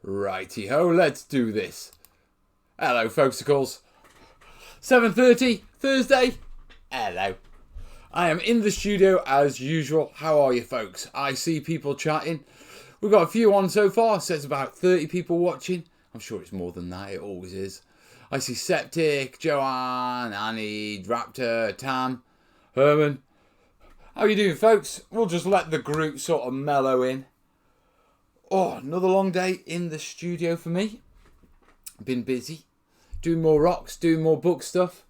Righty-ho, let's do this. Hello, folksicles. 7:30, Thursday. Hello. I am in the studio as usual. How are you, folks? I see people chatting. We've got a few on so far. Says about 30 people watching. I'm sure it's more than that. It always is. I see Septic, Joanne, Annie, Raptor, Tam, Herman. How you doing, folks? We'll just let the group sort of mellow in. Oh, another long day in the studio for me. Been busy. Doing more rocks, doing more book stuff.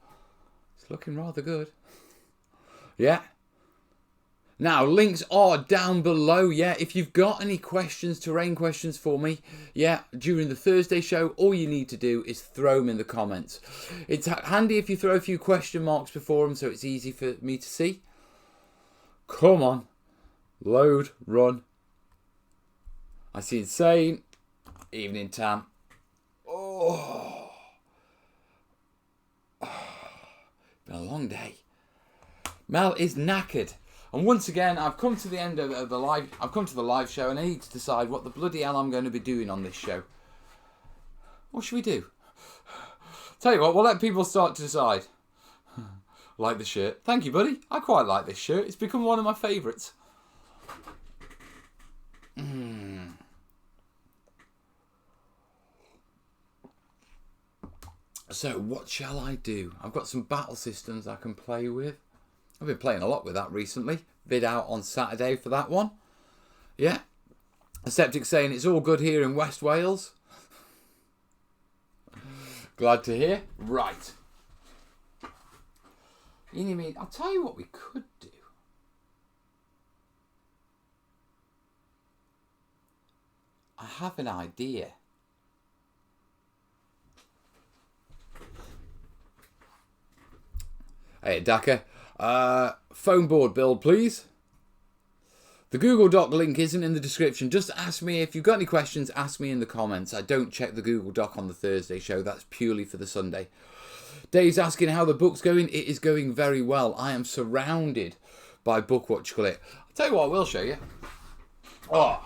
It's looking rather good. Yeah. Now, links are down below. Yeah, if you've got any questions, terrain questions for me, yeah, during the Thursday show, all you need to do is throw them in the comments. It's handy if you throw a few question marks before them so it's easy for me to see. Come on. Load, run. I see Insane. Evening, Tam. Oh. Been a long day. Mel is knackered. And once again, I've come to the end of the live. I've come to the live show and I need to decide what the bloody hell I'm going to be doing on this show. What should we do? Tell you what, we'll let people start to decide. Like the shirt. Thank you, buddy. I quite like this shirt. It's become one of my favourites. So, what shall I do? I've got some battle systems I can play with. I've been playing a lot with that recently. Vid out on Saturday for that one. Yeah. A Septic saying it's all good here in West Wales. Glad to hear. Right. You know me. I'll tell you what we could do. I have an idea. Hey, Daka. Phone board build, please. The Google Doc link isn't in the description. Just ask me if you've got any questions. Ask me in the comments. I don't check the Google Doc on the Thursday show. That's purely for the Sunday. Dave's asking how the book's going. It is going very well. I am surrounded by book. What you call it? I'll tell you what. I will show you. Oh.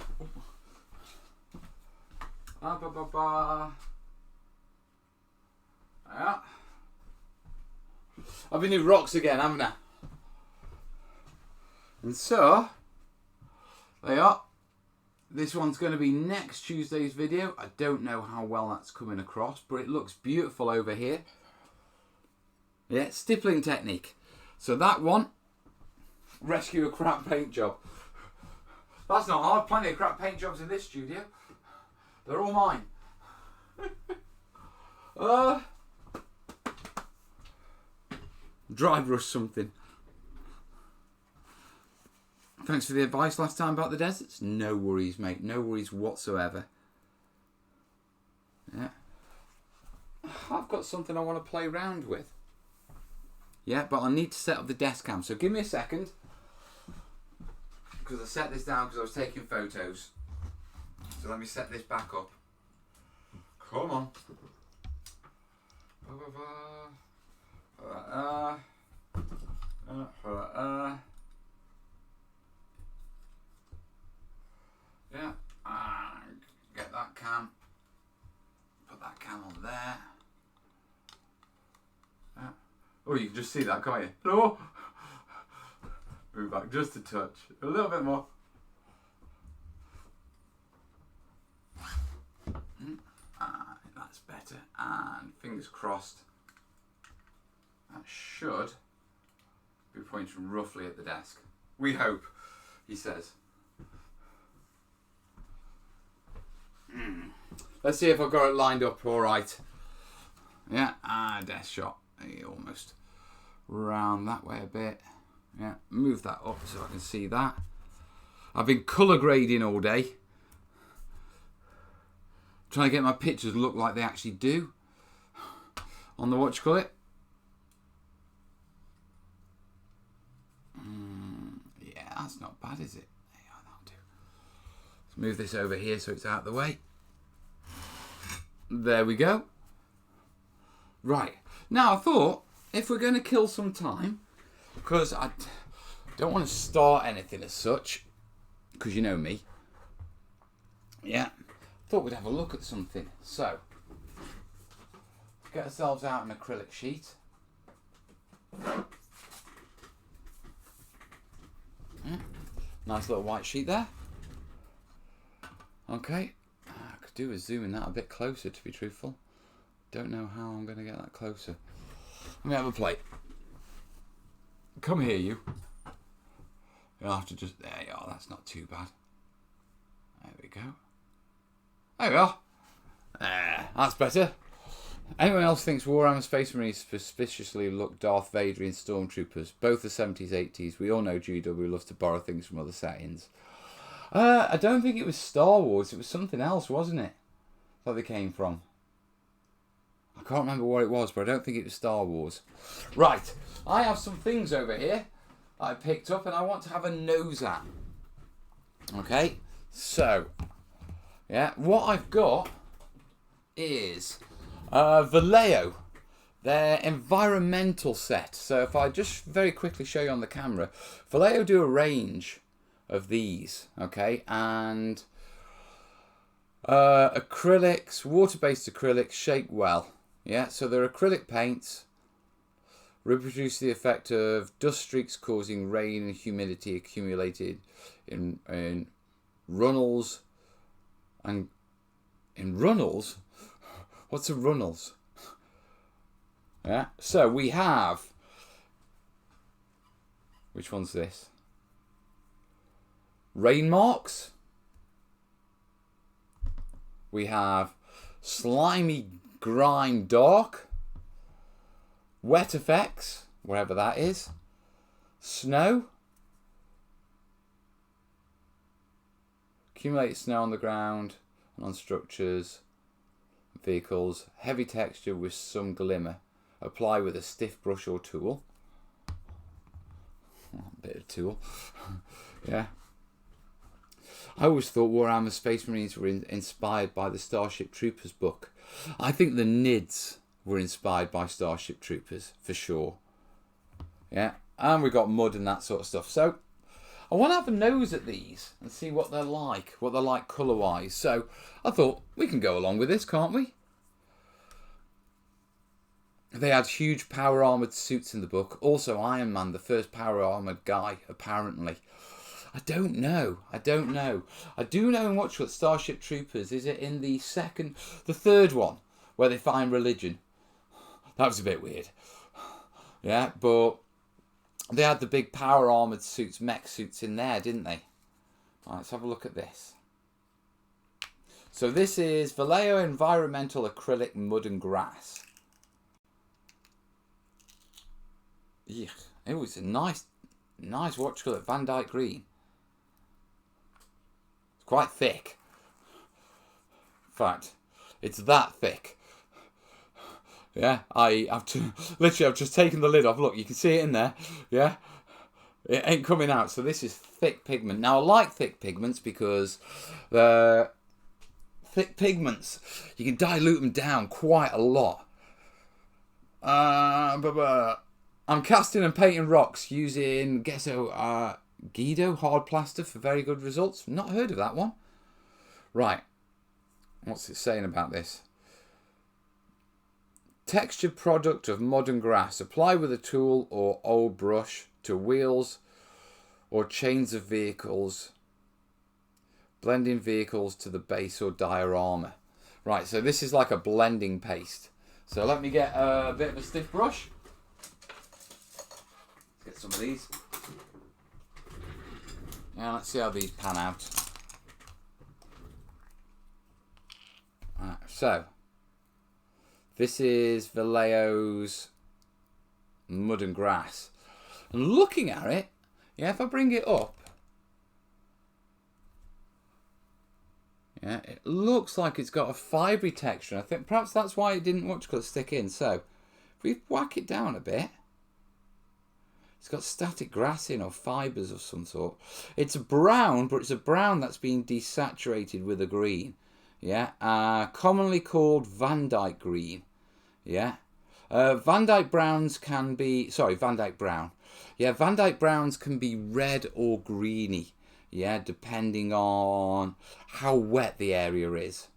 Yeah. I've been doing rocks again, haven't I? And so, they are. This one's going to be next Tuesday's video. I don't know how well that's coming across, but it looks beautiful over here. Yeah, stippling technique. So that one, rescue a crap paint job. That's not hard. Plenty of crap paint jobs in this studio. They're all mine. Dry brush something. Thanks for the advice last time about the deserts. No worries, mate. No worries whatsoever. Yeah. I've got something I want to play around with. Yeah, but I need to set up the desk cam. So give me a second. Because I set this down because I was taking photos. So let me set this back up. Come on. Yeah, get that cam. Put that cam on there. Yeah. Oh, you can just see that, can't you? No. Move back just a touch. A little bit more. That's better. And fingers crossed. That should be pointing roughly at the desk. We hope, he says. Let's see if I've got it lined up all right. Yeah, desk shot. Almost round that way a bit. Yeah, move that up so I can see that. I've been colour grading all day. Trying to get my pictures look like they actually do. On the what you call it. Yeah, that's not bad, is it? Yeah, that'll do. Let's move this over here so it's out of the way. There we go. Right. Now, I thought, if we're going to kill some time, because I don't want to start anything as such, because you know me. Yeah. thought we'd have a look at something. So, get ourselves out an acrylic sheet. Nice little white sheet there. Okay, I could do with zooming that a bit closer, to be truthful. Don't know how I'm going to get that closer. Let me have a plate. Come here, you. You'll have to just... There you are, that's not too bad. There we go. There we are. That's better. Anyone else thinks Warhammer Space Marines suspiciously look Darth Vader in Stormtroopers? Both the 70s, 80s. We all know GW loves to borrow things from other settings. I don't think it was Star Wars. It was something else, wasn't it? That they came from. I can't remember what it was, but I don't think it was Star Wars. Right. I have some things over here I picked up and I want to have a nose at. Okay. So, yeah. What I've got is... Vallejo, their environmental set. So if I just very quickly show you on the camera, Vallejo do a range of these, okay, and acrylics, water-based acrylics shape well, yeah, so they're acrylic paints, reproduce the effect of dust streaks causing rain and humidity accumulated in runnels, and in runnels. What's a runnels? Yeah, so we have... Which one's this? Rain marks. We have slimy grime dark. Wet effects, wherever that is. Snow. Accumulated snow on the ground and on structures. Vehicles, heavy texture with some glimmer. Apply with a stiff brush or tool. A bit of tool. Yeah. I always thought Warhammer Space Marines were inspired by the Starship Troopers book. I think the Nids were inspired by Starship Troopers, for sure. Yeah. And we got mud and that sort of stuff. So, I want to have a nose at these and see what they're like colour-wise. So, I thought, we can go along with this, can't we? They had huge power-armoured suits in the book. Also, Iron Man, the first power-armoured guy, apparently. I don't know. I do know in what's what Starship Troopers. Is it in the third one, where they find religion? That was a bit weird. Yeah, but they had the big power-armoured suits, mech suits in there, didn't they? Right, let's have a look at this. So this is Vallejo Environmental Acrylic Mud and Grass. Yeah, it was a nice watch colour, Van Dyke green. It's quite thick. In fact, it's that thick. Yeah, I've just taken the lid off. Look, you can see it in there. Yeah, it ain't coming out. So this is thick pigment. Now I like thick pigments because the thick pigments you can dilute them down quite a lot. I'm casting and painting rocks using Guido hard plaster for very good results. Not heard of that one. Right. What's it saying about this? Textured product of modern grass. Apply with a tool or old brush to wheels or chains of vehicles. Blending vehicles to the base or diorama. Right, so this is like a blending paste. So let me get a bit of a stiff brush. Get some of these. Yeah, let's see how these pan out. Right, so this is Vallejo's Mud and Grass. And looking at it, yeah, if I bring it up, yeah, it looks like it's got a fibrous texture. I think perhaps that's why it didn't much stick in. So if we whack it down a bit, it's got static grass in or fibres of some sort. It's a brown, but it's a brown that's been desaturated with a green. Yeah, commonly called Van Dyke green. Yeah, Van Dyke browns can be... Sorry, Van Dyke brown. Yeah, Van Dyke browns can be red or greeny. Yeah, depending on how wet the area is.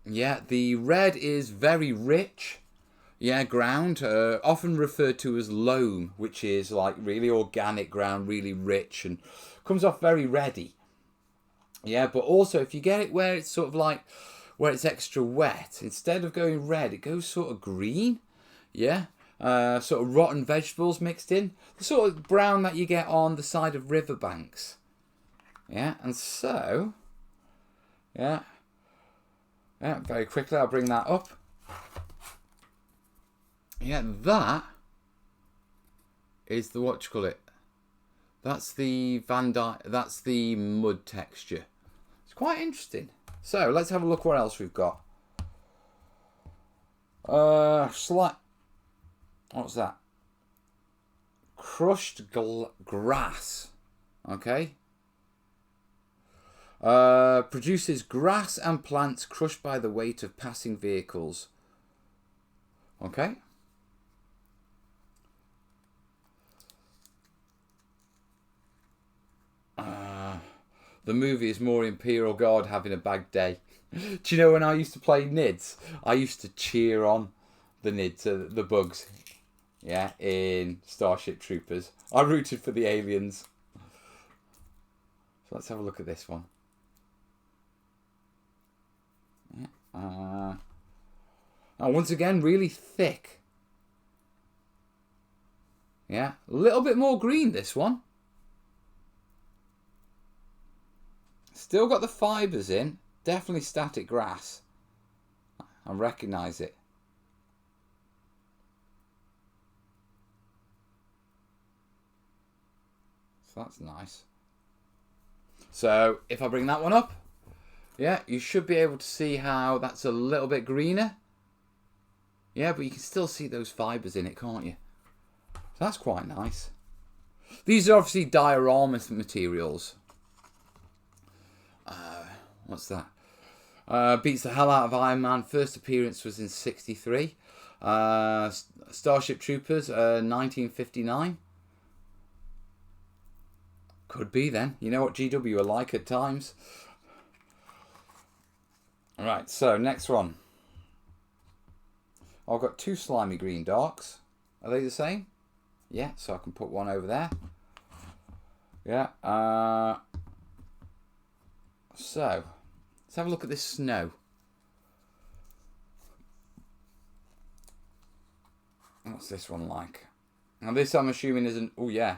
Yeah, the red is very rich. Yeah, ground, often referred to as loam, which is like really organic ground, really rich and comes off very reddy. Yeah, but also if you get it where it's sort of like, where it's extra wet, instead of going red, it goes sort of green. Yeah, sort of rotten vegetables mixed in. The sort of brown that you get on the side of riverbanks. Yeah, and so, yeah, very quickly I'll bring that up. Yeah, that is the, what you call it? That's the that's the mud texture. It's quite interesting. So let's have a look what else we've got. What's that? Crushed grass. Okay. Produces grass and plants crushed by the weight of passing vehicles. Okay. The movie is more Imperial Guard having a bad day. Do you know when I used to play NIDS? I used to cheer on the NIDS, the bugs. Yeah, in Starship Troopers. I rooted for the aliens. So let's have a look at this one. Yeah. And once again, really thick. Yeah, a little bit more green, this one. Still got the fibres in. Definitely static grass. I recognise it. So that's nice. So if I bring that one up, yeah, you should be able to see how that's a little bit greener. Yeah, but you can still see those fibres in it, can't you? So that's quite nice. These are obviously diorama materials. What's that? Beats the hell out of Iron Man. First appearance was in '63. Starship Troopers, 1959. Could be then. You know what GW are like at times. Alright, so next one. I've got two slimy green darks. Are they the same? Yeah, so I can put one over there. Yeah. So, let's have a look at this snow. What's this one like? Now this I'm assuming isn't... Oh yeah.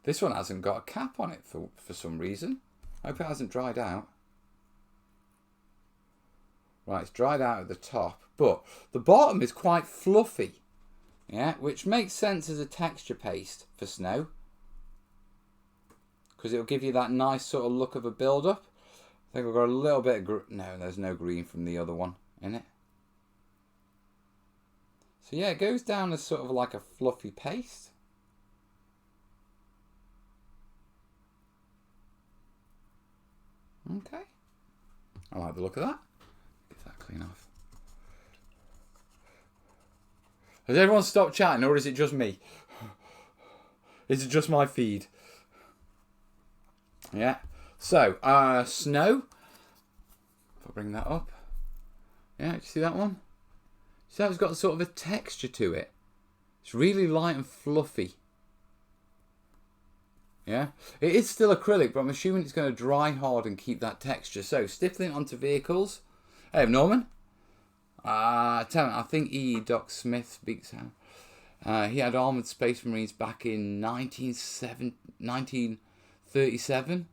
This one hasn't got a cap on it for some reason. I hope it hasn't dried out. Right, it's dried out at the top. But the bottom is quite fluffy. Yeah, which makes sense as a texture paste for snow. Because it'll give you that nice sort of look of a build-up. I think I've got a little bit of... No, there's no green from the other one in it. So yeah, it goes down as sort of like a fluffy paste. Okay. I like the look of that. Get that clean off. Has everyone stopped chatting or is it just me? Is it just my feed? Yeah. So, snow. If I bring that up. Yeah, do you see that one? See how it's got sort of a texture to it? It's really light and fluffy. Yeah. It is still acrylic, but I'm assuming it's going to dry hard and keep that texture. So, stippling onto vehicles. Hey, Norman. I think E. Doc Smith speaks how. He had Armoured Space Marines back in 1937.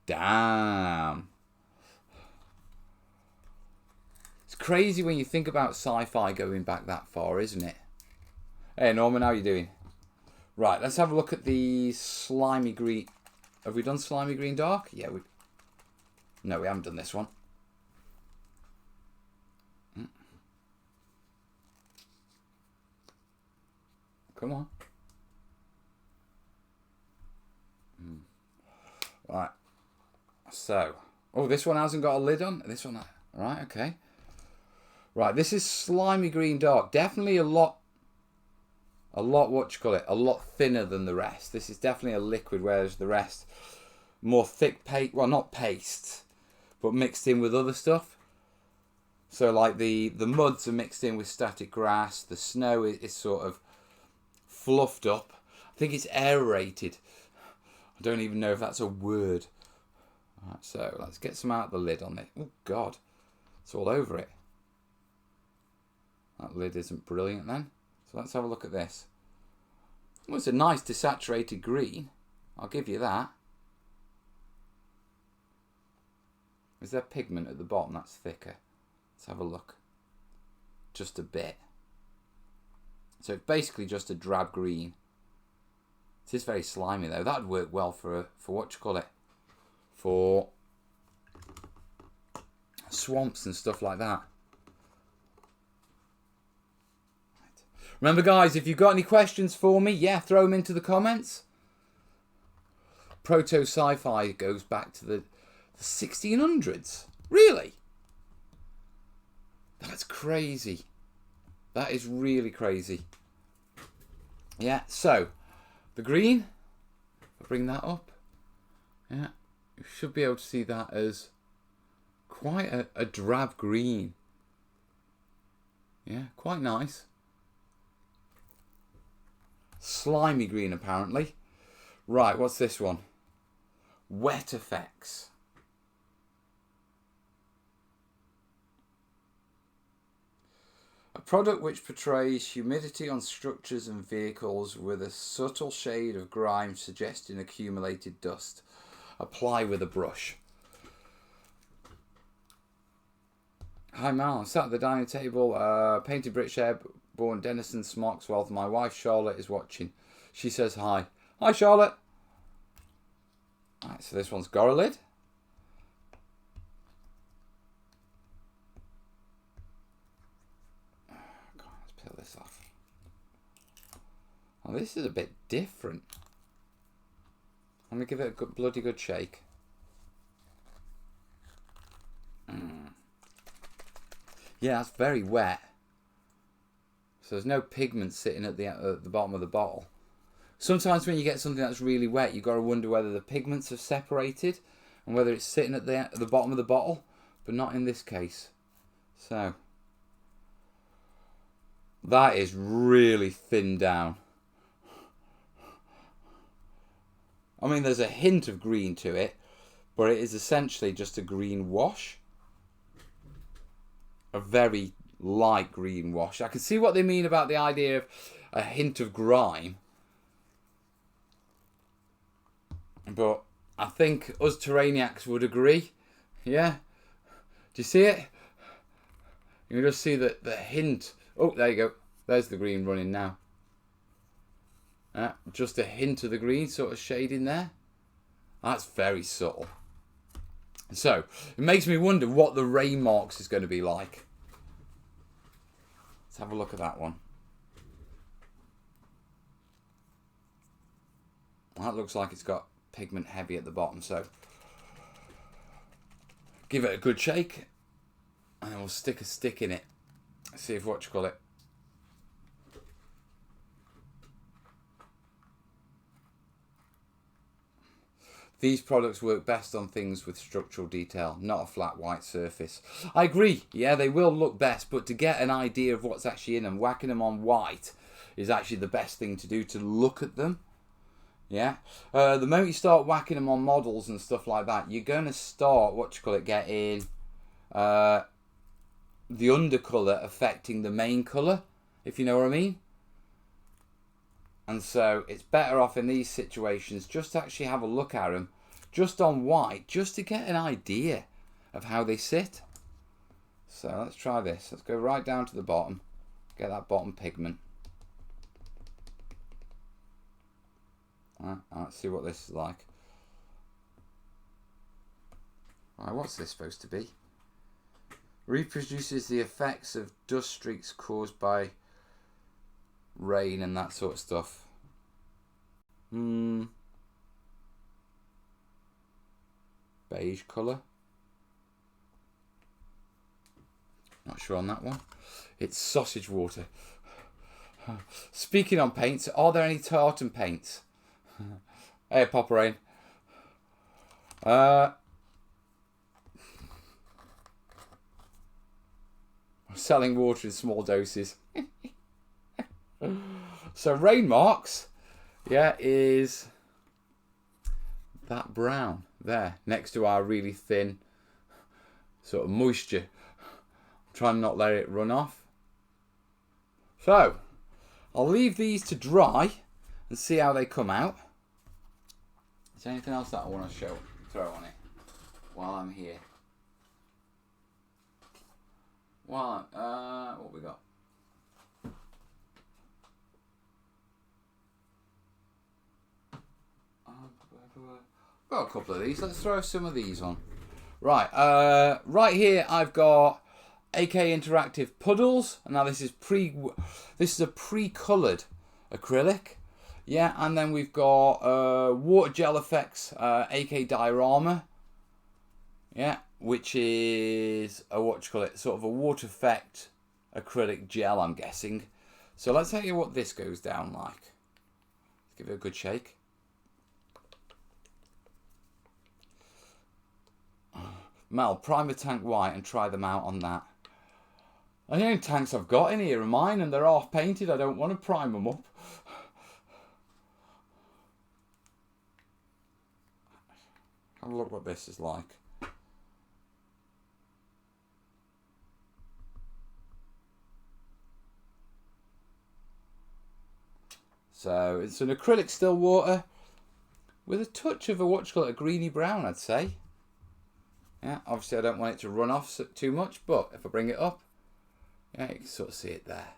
Damn. It's crazy when you think about sci-fi going back that far, isn't it? Hey Norman, how you doing? Right, let's have a look at the slimy green. Have we done slimy green dark? Yeah, no, we haven't done this one. Come on. Right. So, oh, this one hasn't got a lid on. This one, right? Okay. Right, this is slimy green dark. Definitely a lot. What you call it? A lot thinner than the rest. This is definitely a liquid, whereas the rest more thick paste. Well, not paste, but mixed in with other stuff. So like the muds are mixed in with static grass. The snow is sort of fluffed up. I think it's aerated. I don't even know if that's a word. Right, so let's get some out of the lid on it. Oh God, it's all over it. That lid isn't brilliant then. So let's have a look at this. Well, it's a nice desaturated green. I'll give you that. Is there pigment at the bottom that's thicker? Let's have a look. Just a bit. So it's basically just a drab green. It is very slimy though. That would work well for what you call it? For swamps and stuff like that. Remember guys, if you've got any questions for me, yeah, throw them into the comments. Proto sci-fi goes back to the 1600s. Really? That's crazy. That is really crazy. Yeah, so the green, I'll bring that up. Yeah, you should be able to see that as quite a drab green. Yeah, quite nice. Slimy green apparently. Right, what's this one? Wet effects. A product which portrays humidity on structures and vehicles with a subtle shade of grime suggesting accumulated dust. Apply with a brush. Hi Mal, I'm sat at the dining table, painted British airborne Denison smocks while my wife Charlotte is watching. She says hi. Hi Charlotte. Alright, so this one's got a lid. Let's peel this off. Oh, this is a bit different. Let me give it a good, bloody good shake. Yeah, that's very wet. So there's no pigment sitting at the bottom of the bottle. Sometimes when you get something that's really wet, you've got to wonder whether the pigments have separated and whether it's sitting at the bottom of the bottle, but not in this case. So that is really thinned down. I mean, there's a hint of green to it, but it is essentially just a green wash. A very light green wash. I can see what they mean about the idea of a hint of grime. But I think us terrainiacs would agree. Yeah? Do you see it? You can just see the hint. Oh, there you go. There's the green running now. Just a hint of the green sort of shade in there. That's very subtle. So, it makes me wonder what the rain marks is going to be like. Let's have a look at that one. That looks like it's got pigment heavy at the bottom, so give it a good shake and we'll stick a stick in it. See if what you call it. These products work best on things with structural detail, not a flat white surface. I agree, yeah, they will look best, but to get an idea of what's actually in them, whacking them on white is actually the best thing to do to look at them. Yeah, the moment you start whacking them on models and stuff like that, you're going to start, getting the undercolour affecting the main colour, if you know what I mean. And so it's better off in these situations just to actually have a look at them just on white, just to get an idea of how they sit. So let's try this. Let's go right down to the bottom, get that bottom pigment. Let's see what this is like. Alright, what's this supposed to be? Reproduces the effects of dust streaks caused by rain and that sort of stuff. Beige colour. Not sure on that one. It's sausage water. Speaking on paints, are there any tartan paints? Hey, Papa Rain. Selling water in small doses. So rain marks, yeah, is that brown there next to our really thin sort of moisture. Trying not to let it run off. So I'll leave these to dry and see how they come out. Is there anything else that I want to throw on it while I'm here? What we got? Got a couple of these. Let's throw some of these on. Right, right here I've got AK Interactive Puddles. Now this is a pre-coloured acrylic. Yeah, and then we've got Water Gel Effects AK Diorama. Yeah, which is sort of a water effect acrylic gel, I'm guessing. So let's tell you what this goes down like. Let's give it a good shake. Mel, prime a tank white and try them out on that. The only tanks I've got in here are mine, and they're half painted. I don't want to prime them up. Have a look what this is like. So it's an acrylic still water with a touch of a greeny brown, I'd say. Yeah, obviously I don't want it to run off too much, but if I bring it up, yeah, you can sort of see it there.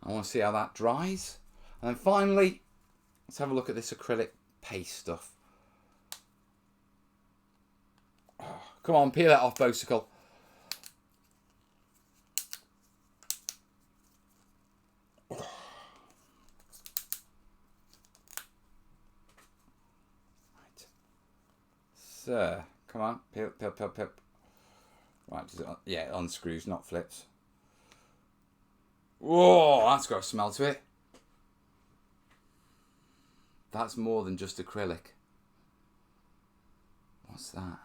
I want to see how that dries. And then finally, let's have a look at this acrylic paste stuff. Oh, come on, peel that off, Bosicle. So, come on, peel. Right, yeah, it unscrews, not flips. Whoa, that's got a smell to it. That's more than just acrylic. What's that?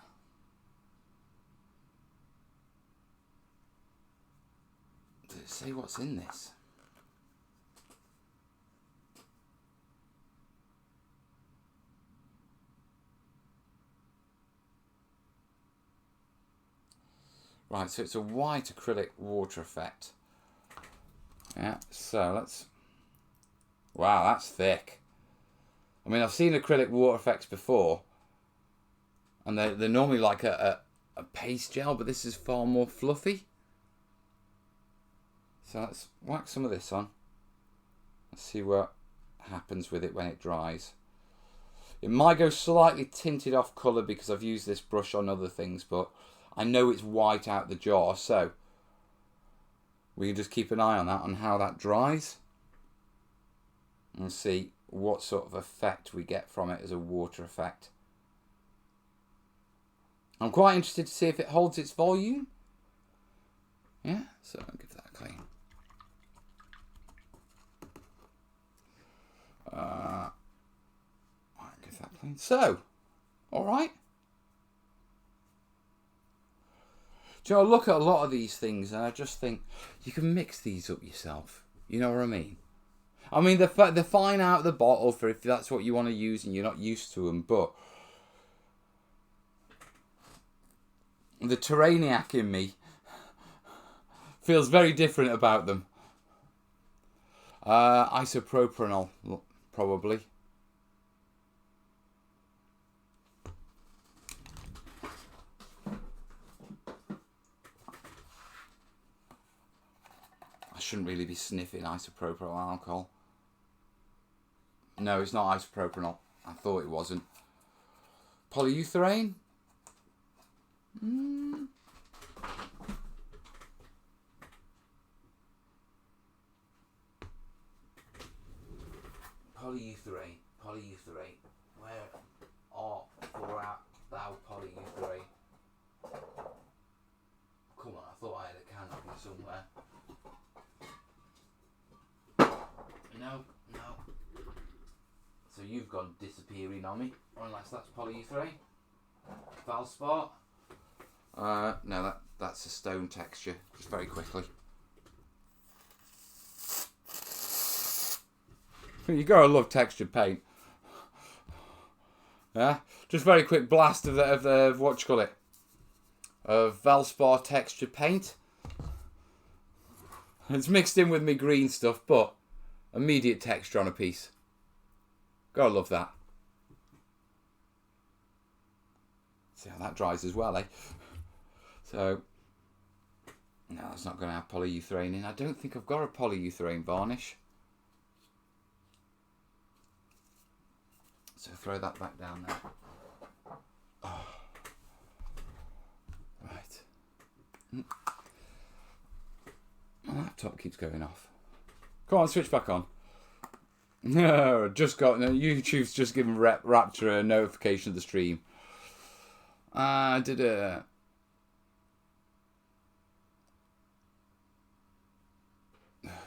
Does it say what's in this? Right, so it's a white acrylic water effect. Yeah, so let's... Wow, that's thick. I mean, I've seen acrylic water effects before, and they're normally like a paste gel, but this is far more fluffy. So let's whack some of this on. Let's see what happens with it when it dries. It might go slightly tinted off colour because I've used this brush on other things, but I know it's white out the jar, so we can just keep an eye on that, on how that dries, and see what sort of effect we get from it as a water effect. I'm quite interested to see if it holds its volume. Yeah, so I'll give that a clean. I'll give that clean. So, all right. Do you know, I look at a lot of these things and I just think you can mix these up yourself. You know what I mean? I mean, they're fine out of the bottle for if that's what you want to use and you're not used to them, but the terrainiac in me feels very different about them. Isopropanol, probably. I shouldn't really be sniffing isopropanol alcohol. No, it's not isopropanol. I thought it wasn't. Polyurethane? Polyurethane. Where are thou polyurethane? Come on, I thought I had a can of it somewhere. No. So you've gone disappearing on me, unless that's polyurethane. Valspar. No, that's a stone texture, just very quickly. You gotta love textured paint. Yeah, just very quick blast of the what you call it, of Valspar textured paint. It's mixed in with me green stuff, but immediate texture on a piece. Gotta love that. See how that dries as well, eh? So, no, it's not going to have polyurethane in. I don't think I've got a polyurethane varnish. So throw that back down there. Oh. Right. My laptop keeps going off. Come on, switch back on. No, just got YouTube's just given Raptor a notification of the stream.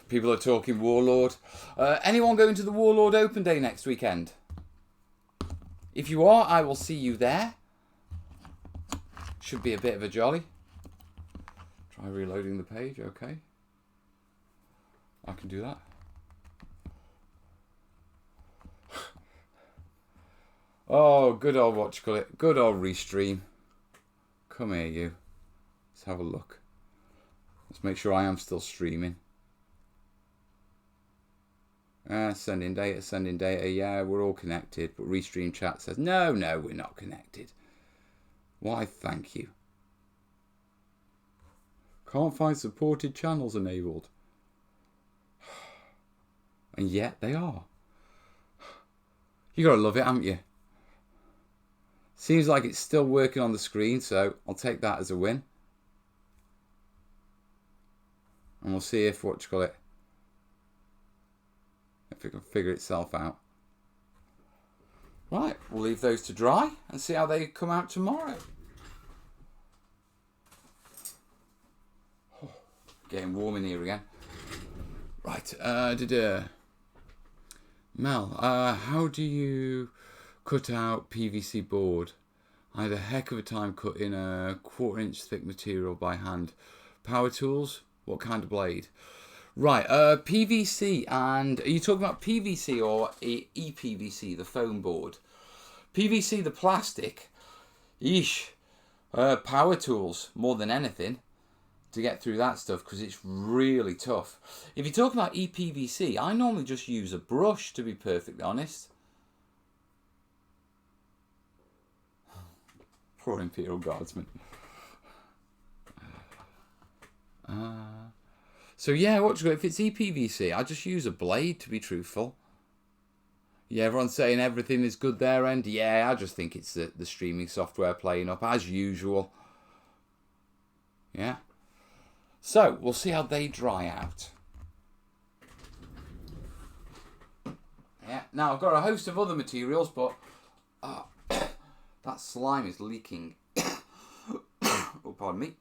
People are talking Warlord. Anyone going to the Warlord Open Day next weekend? If you are, I will see you there. Should be a bit of a jolly. Try reloading the page, okay. I can do that. Oh, good old what you call it. Good old restream. Come here, you. Let's have a look. Let's make sure I am still streaming. Sending data. Yeah, we're all connected. But Restream chat says, no, we're not connected. Why, thank you. Can't find supported channels enabled. And yet they are. You gotta love it, haven't you? Seems like it's still working on the screen, so I'll take that as a win. And we'll see if, what you call it, if it can figure itself out. Right, we'll leave those to dry and see how they come out tomorrow. Oh, getting warm in here again. Right, Mel, how do you cut out PVC board? I had a heck of a time cutting a 1/4 inch thick material by hand. Power tools? What kind of blade? Right, PVC, and are you talking about PVC or EPVC, the foam board? PVC, the plastic, yeesh, power tools more than anything to get through that stuff because it's really tough. If you're talking about EPVC, I normally just use a brush, to be perfectly honest. Poor Imperial Guardsman. So yeah, if it's EPVC, I just use a blade, to be truthful. Yeah, everyone's saying everything is good their end. Yeah, I just think it's the streaming software playing up as usual. Yeah. So, we'll see how they dry out. Yeah, now I've got a host of other materials, but that slime is leaking. Oh, pardon me.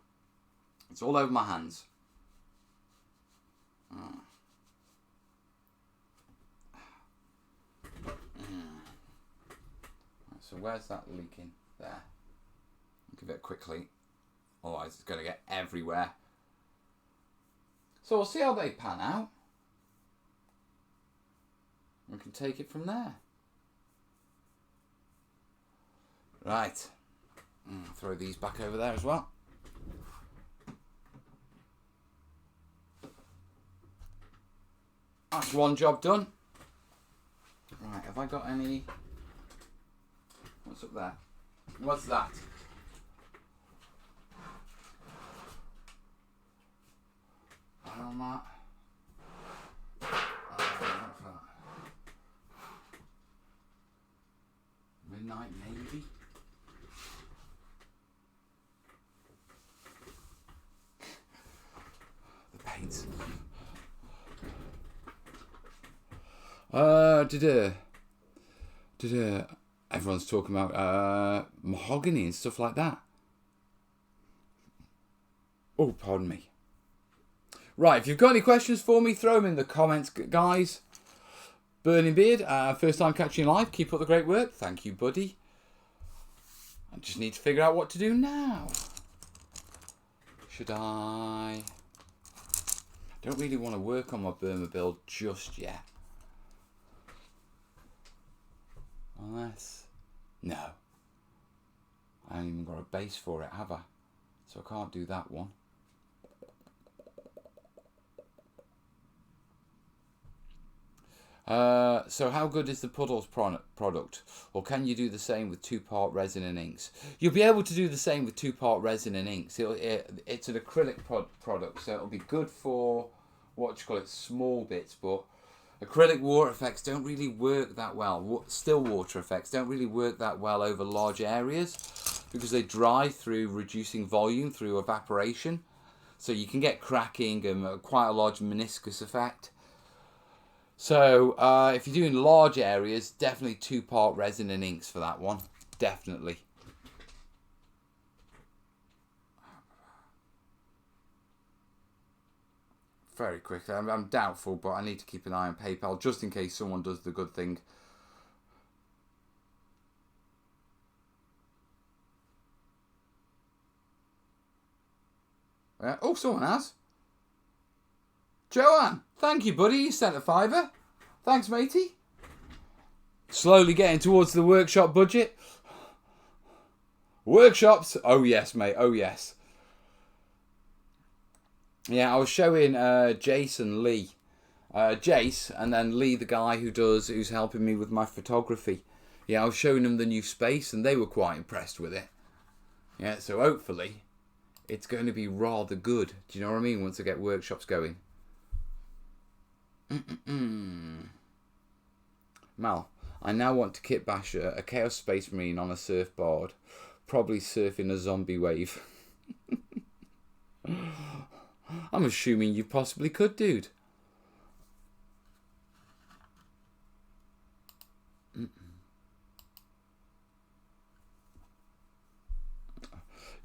It's all over my hands. So where's that leaking? There. I'll give it quickly, otherwise it's going to get everywhere. So we'll see how they pan out. We can take it from there. Right. Throw these back over there as well. That's one job done. Right, have I got any... What's up there? What's that? On that. What's that? Midnight Navy. The paints. Everyone's talking about mahogany and stuff like that. Oh, pardon me. Right, if you've got any questions for me, throw them in the comments, guys. Burning Beard, first time catching you live. Keep up the great work. Thank you, buddy. I just need to figure out what to do now. Should I don't really want to work on my Burma build just yet. Unless... No. I haven't even got a base for it, have I? So I can't do that one. So how good is the Puddles product? Or can you do the same with 2-part resin and inks? You'll be able to do the same with 2-part resin and inks. It's an acrylic product, so it'll be good for, small bits, but acrylic water effects don't really work that well. Still water effects don't really work that well over large areas because they dry through reducing volume through evaporation. So you can get cracking and quite a large meniscus effect. So if you're doing large areas, definitely 2-part resin and inks for that one. Definitely. Very quickly. I'm doubtful, but I need to keep an eye on PayPal just in case someone does the good thing. Oh, someone has. Joanne, thank you, buddy. You sent a £5. Thanks, matey. Slowly getting towards the workshop budget. Workshops? Oh, yes, mate. Oh, yes. Yeah, I was showing Jason Lee. Jace, and then Lee, the guy who's helping me with my photography. Yeah, I was showing them the new space, and they were quite impressed with it. Yeah, so hopefully it's going to be rather good. Do you know what I mean? Once I get workshops going. Mal, I now want to kit bash a Chaos Space Marine on a surfboard, probably surfing a zombie wave. I'm assuming you possibly could, dude.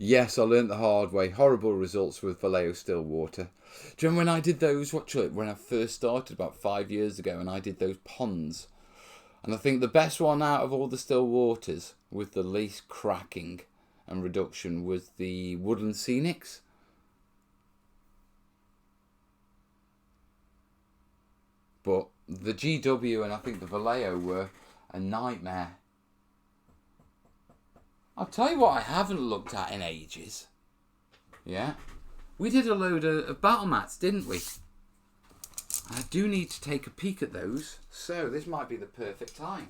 Yes, I learnt the hard way. Horrible results with Vallejo Stillwater. Do you remember when I did those, when I first started about 5 years ago, and I did those ponds? And I think the best one out of all the still waters with the least cracking and reduction was the Woodland Scenics. But the GW and I think the Vallejo were a nightmare. I'll tell you what I haven't looked at in ages. Yeah. We did a load of battle mats, didn't we? I do need to take a peek at those, so this might be the perfect time.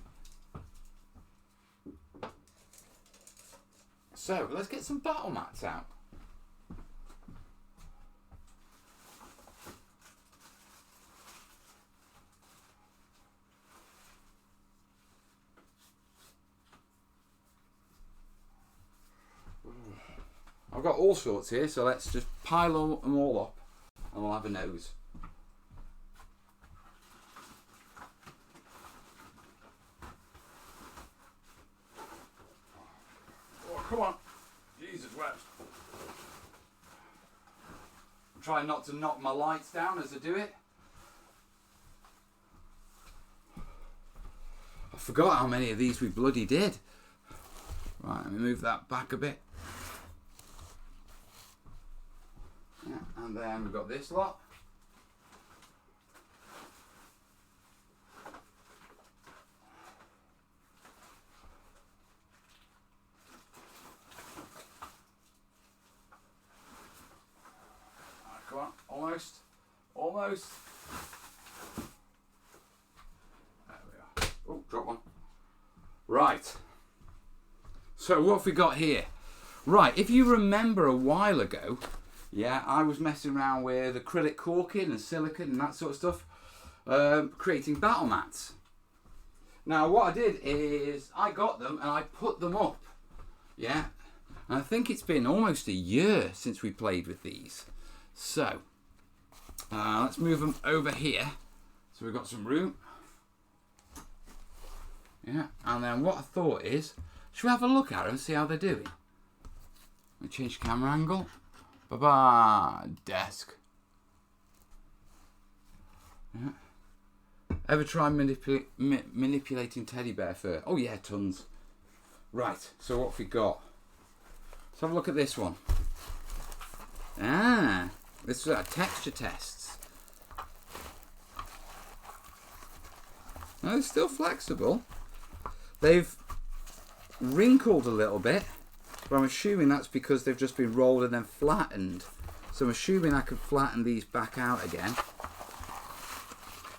So, let's get some battle mats out. I've got all sorts here, so let's just pile them all up and we'll have a nose. Oh, come on. Jesus wept. I'm trying not to knock my lights down as I do it. I forgot how many of these we bloody did. Right, let me move that back a bit. Yeah, and then we've got this lot. Right, come on, almost. There we are. Oh, drop one. Right. So what have we got here? Right, if you remember a while ago, yeah, I was messing around with acrylic corking and silicone and that sort of stuff, creating battle mats. Now what I did is I got them and I put them up, yeah, and I think it's been almost a year since we played with these. So let's move them over here so we've got some room. Yeah, and then what I thought is, should we have a look at them and see how they're doing? Let me change the camera angle. Bye-bye, desk. Yeah. Ever try manipulating teddy bear fur? Oh yeah, tons. Right, so what have we got? Let's have a look at this one. This was our texture tests. No, they're still flexible. They've wrinkled a little bit, but I'm assuming that's because they've just been rolled and then flattened. So I'm assuming I could flatten these back out again.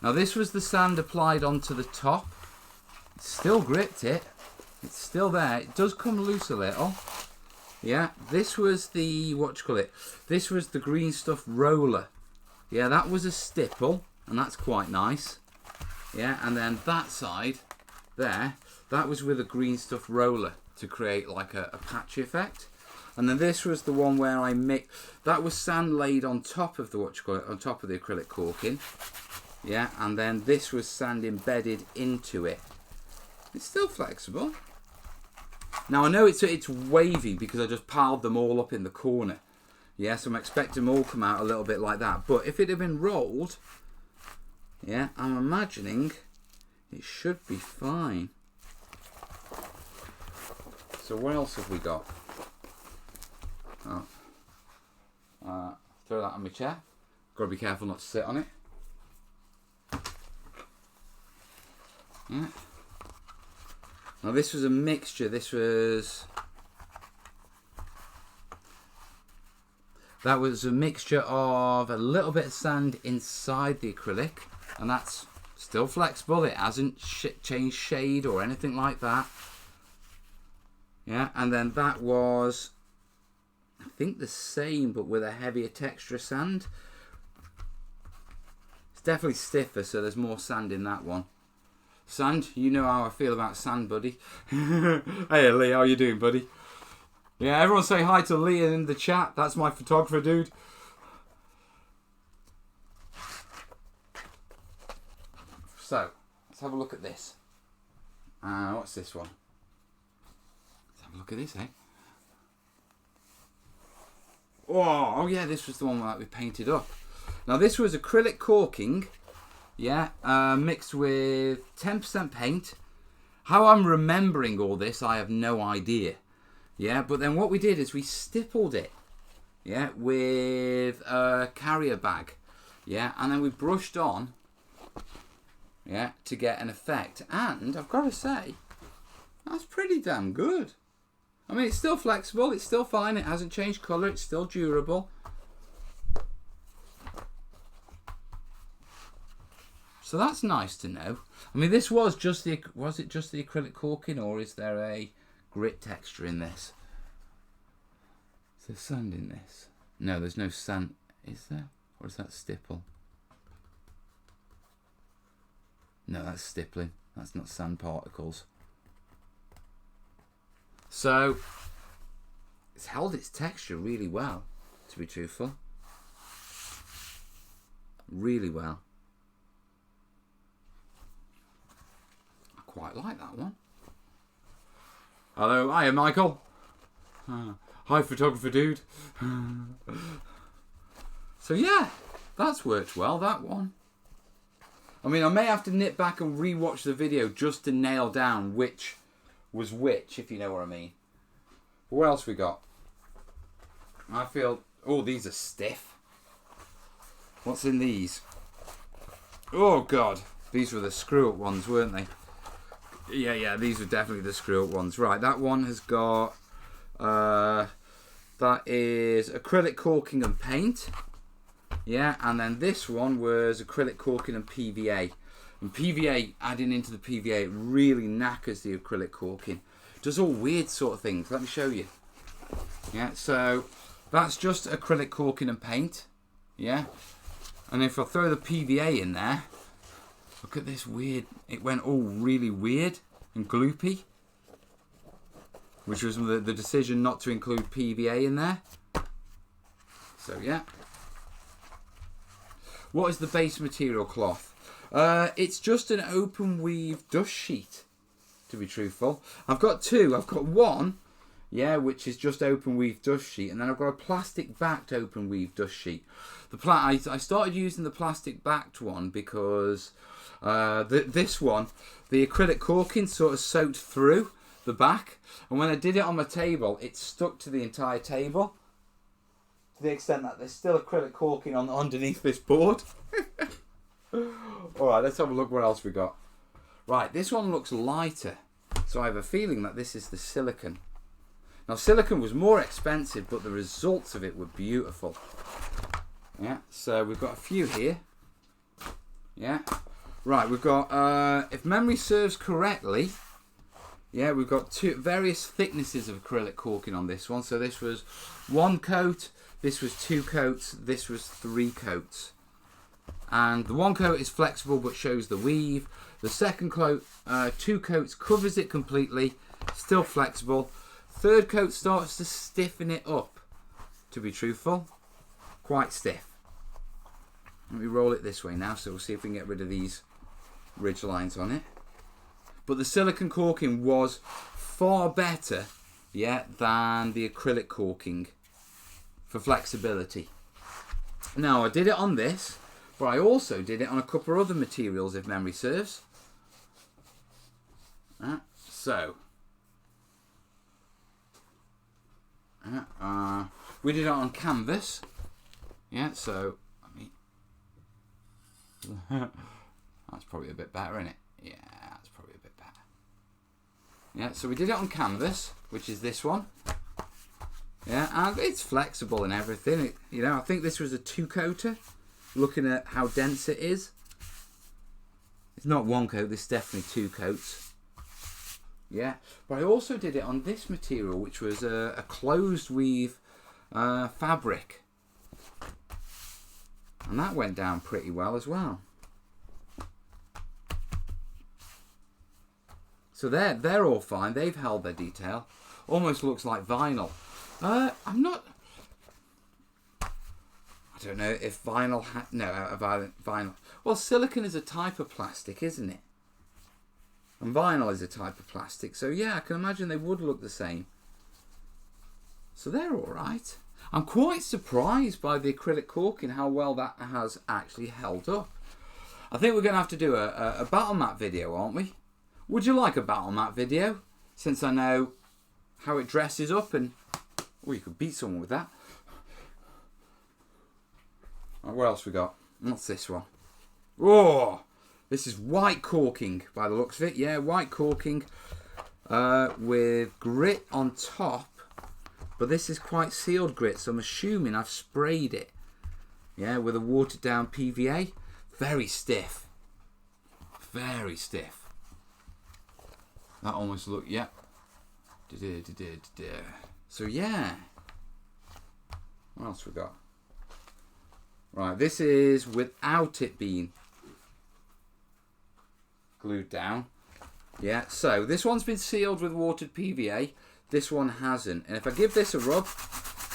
Now this was the sand applied onto the top. It still gripped it. It's still there. It does come loose a little. Yeah, this was the, this was the green stuff roller. Yeah, that was a stipple, and that's quite nice. Yeah, and then that side there, that was with a green stuff roller to create like a patchy effect. And then this was the one where I mixed, that was sand laid on top of the, on top of the acrylic corking. Yeah, and then this was sand embedded into it. It's still flexible. Now I know it's wavy because I just piled them all up in the corner. Yeah, so I'm expecting them all come out a little bit like that. But if it had been rolled, yeah, I'm imagining it should be fine. So what else have we got? Oh. Throw that on my chair. Got to be careful not to sit on it. Yeah. Now this was a mixture. That was a mixture of a little bit of sand inside the acrylic, and that's still flexible. It hasn't changed shade or anything like that. Yeah, and then that was, I think, the same but with a heavier texture of sand. It's definitely stiffer, so there's more sand in that one. Sand, you know how I feel about sand, buddy. Hey Lee, how you doing, buddy? Yeah, everyone say hi to Lee in the chat. That's my photographer, dude. So, let's have a look at this. What's this one? Let's have a look at this, eh? Oh yeah, this was the one that we painted up. Now this was acrylic corking. Yeah, mixed with 10% paint. How I'm remembering all this, I have no idea. Yeah, but then what we did is we stippled it. Yeah, with a carrier bag. Yeah, and then we brushed on. Yeah, to get an effect. And I've got to say, that's pretty damn good. I mean, it's still flexible. It's still fine. It hasn't changed colour. It's still durable. So that's nice to know. I mean, this was just the, was it just the acrylic corking, or is there a grit texture in this? Is there sand in this? No, there's no sand. Is there? Or is that stipple? No, that's stippling. That's not sand particles. So, it's held its texture really well, to be truthful. Really well. Quite like that one. Hello, hiya Michael. Hi photographer dude. So yeah, that's worked well, that one. I mean, I may have to nip back and re-watch the video just to nail down which was which, if you know what I mean. But what else we got? I feel, oh, these are stiff. What's in these? Oh god, these were the screw-up ones, weren't they? Yeah, these are definitely the screw-up ones. Right, that one has got, that is acrylic corking and paint. Yeah, and then this one was acrylic corking and PVA. And PVA, adding into the PVA, it really knackers the acrylic corking. It does all weird sort of things. Let me show you. Yeah, so that's just acrylic corking and paint. Yeah, and if I throw the PVA in there, look at this weird, it went all really weird and gloopy, which was the decision not to include PVA in there. So yeah. What is the base material cloth? It's just an open weave dust sheet, to be truthful. I've got two. I've got one, yeah, which is just open weave dust sheet, and then I've got a plastic backed open weave dust sheet. I started using the plastic backed one because this one, the acrylic corking sort of soaked through the back, and when I did it on my table, it stuck to the entire table. to the extent that there's still acrylic caulking on underneath this board. Alright, let's have a look what else we got. Right, this one looks lighter. So I have a feeling that this is the silicone. Now silicone was more expensive, but the results of it were beautiful. Yeah, so we've got a few here. Yeah. Right, we've got, if memory serves correctly, yeah, we've got various thicknesses of acrylic caulking on this one. So this was 1 coat, this was 2 coats, this was 3 coats. And the 1 coat is flexible but shows the weave. The second coat, 2 coats, covers it completely, still flexible. Third coat starts to stiffen it up, to be truthful. Quite stiff. Let me roll it this way now, so we'll see if we can get rid of these ridge lines on it. But the silicone caulking was far better, yeah, than the acrylic caulking for flexibility. Now, I did it on this, but I also did it on a couple of other materials, if memory serves. We did it on canvas. Yeah, so that's probably a bit better, isn't it? Yeah, that's probably a bit better. Yeah, so we did it on canvas, which is this one. Yeah, and it's flexible and everything. You know, I think this was a 2-coater. Looking at how dense it is. It's not 1 coat, this is definitely 2 coats. Yeah, but I also did it on this material, which was a closed weave fabric. And that went down pretty well as well. So they're all fine. They've held their detail. Almost looks like vinyl. I don't know if vinyl vinyl. Well, silicone is a type of plastic, isn't it? And vinyl is a type of plastic. So yeah, I can imagine they would look the same. So they're all right. I'm quite surprised by the acrylic caulking, how well that has actually held up. I think we're going to have to do a battle mat video, aren't we? Would you like a battle mat video? Since I know how it dresses up and... Oh, you could beat someone with that. Right, what else we got? What's this one? Oh, this is white caulking by the looks of it. Yeah, white caulking with grit on top. But this is quite sealed grit, so I'm assuming I've sprayed it. Yeah, with a watered down PVA. Very stiff. Very stiff. That almost looked, yeah. So yeah. What else we got? Right, this is without it being glued down. Yeah, so this one's been sealed with watered PVA. This one hasn't. And if I give this a rub,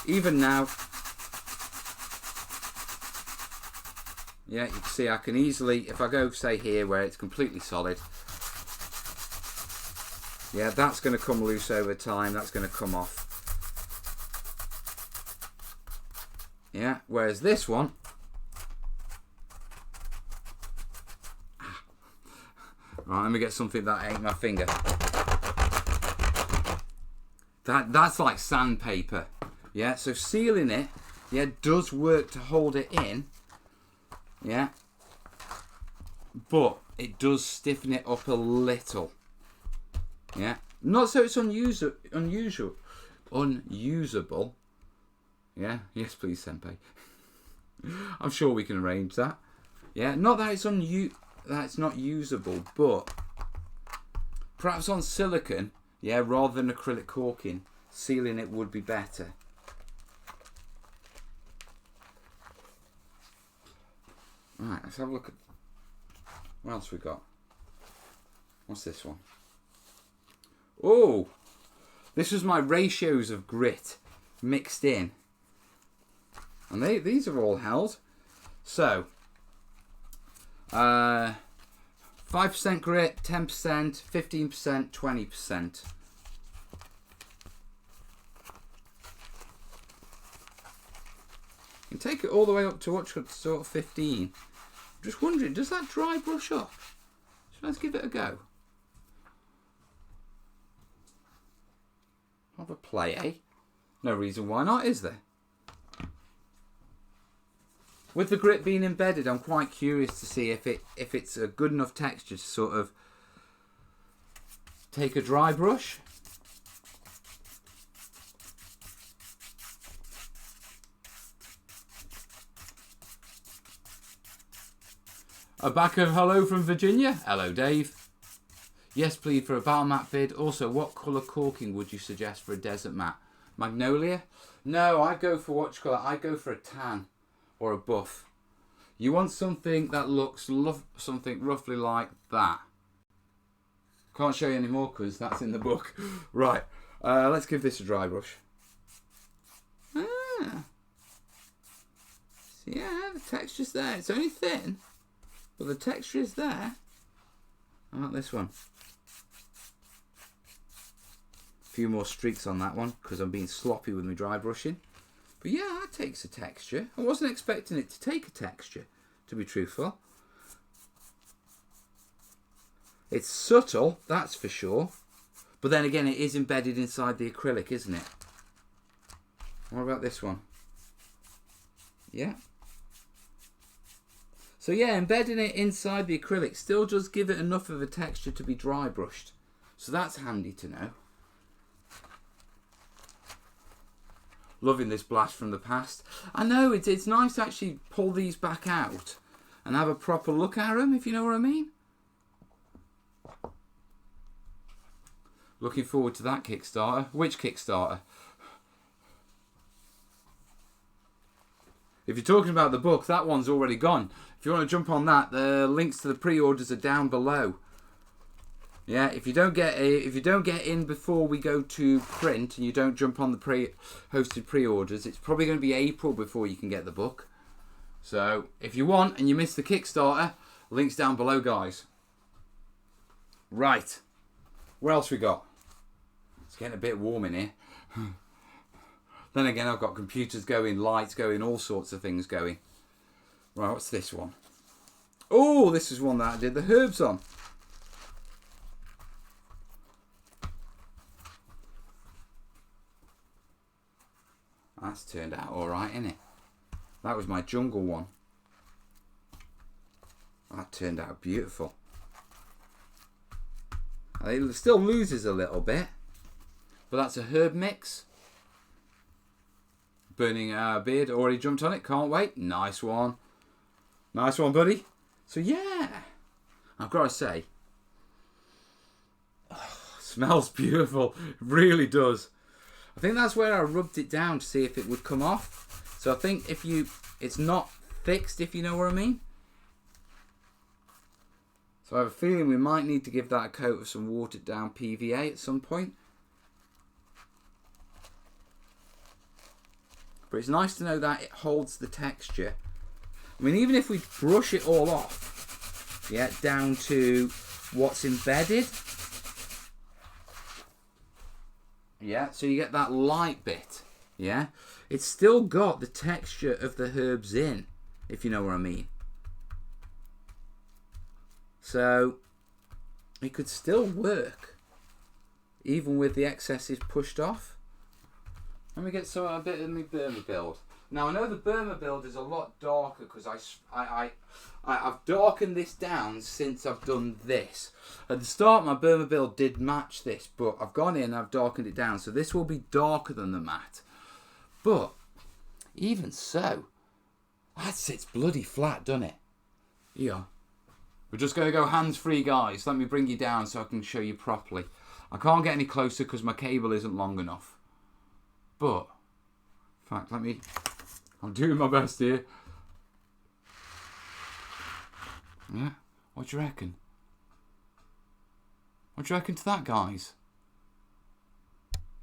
even now, yeah, you can see I can easily, if I go, say, here where it's completely solid, yeah, that's going to come loose over time. That's going to come off. Yeah, whereas this one, right, let me get something that ain't my finger. That's like sandpaper. Yeah, so sealing it, yeah, does work to hold it in. Yeah. But it does stiffen it up a little. Yeah. Not so it's unusable. Yeah. Yes, please, senpai. I'm sure we can arrange that. Yeah. Not that it's not usable, but perhaps on silicone, yeah, rather than acrylic caulking, sealing it would be better. Right, let's have a look at what else we got. What's this one? Oh, this was my ratios of grit mixed in, and these are all held. So 5% grit, 10%, 15%, 20%. You can take it all the way up to what sort of 15. I'm just wondering, does that dry brush up? So let's give it a go. Have a play, eh? No reason why not, is there? With the grip being embedded, I'm quite curious to see if it's a good enough texture to sort of take a dry brush. A back of hello from Virginia. Hello, Dave. Yes, please, for a battle mat vid. Also, what colour corking would you suggest for a desert mat? Magnolia? No, I go for what colour? I go for a tan or a buff. You want something that looks something roughly like that. Can't show you any more because that's in the book. Right, let's give this a dry brush. Ah. So yeah, the texture's there. It's only thin, but the texture is there. How about this one? A few more streaks on that one because I'm being sloppy with my dry brushing. But yeah, that takes a texture. I wasn't expecting it to take a texture, to be truthful. It's subtle, that's for sure. But then again, it is embedded inside the acrylic, isn't it? What about this one? Yeah. So yeah, embedding it inside the acrylic still does give it enough of a texture to be dry brushed. So that's handy to know. Loving this blast from the past. I know, it's nice to actually pull these back out and have a proper look at them, if you know what I mean. Looking forward to that Kickstarter. Which Kickstarter? If you're talking about the book, that one's already gone. If you want to jump on that, the links to the pre-orders are down below. Yeah, if you don't get in before we go to print and you don't jump on the hosted pre-orders, it's probably going to be April before you can get the book. So if you want and you missed the Kickstarter, links down below, guys. Right, what else we got? It's getting a bit warm in here. Then again, I've got computers going, lights going, all sorts of things going. Right, what's this one? Oh, this is one that I did the herbs on. That's turned out alright, isn't it? That was my jungle one. That turned out beautiful. It still loses a little bit, but that's a herb mix. Burning our beard, already jumped on it, can't wait. Nice one. Nice one, buddy. So yeah, I've got to say, smells beautiful. It really does. I think that's where I rubbed it down to see if it would come off. So I think it's not fixed, if you know what I mean. So I have a feeling we might need to give that a coat of some watered down PVA at some point. But it's nice to know that it holds the texture. I mean, even if we brush it all off, yeah, down to what's embedded. Yeah, so you get that light bit, yeah? It's still got the texture of the herbs in, if you know what I mean. So, it could still work, even with the excesses pushed off. Let me get a bit of my Burma build. Now, I know the Burma build is a lot darker because I've darkened this down since I've done this. At the start, my Burma build did match this, but I've gone in and I've darkened it down. So this will be darker than the matte. But, even so, that sits bloody flat, doesn't it? Yeah. We're just going to go hands-free, guys. Let me bring you down so I can show you properly. I can't get any closer because my cable isn't long enough. But, in fact, I'm doing my best here. Yeah, what do you reckon? What do you reckon to that, guys?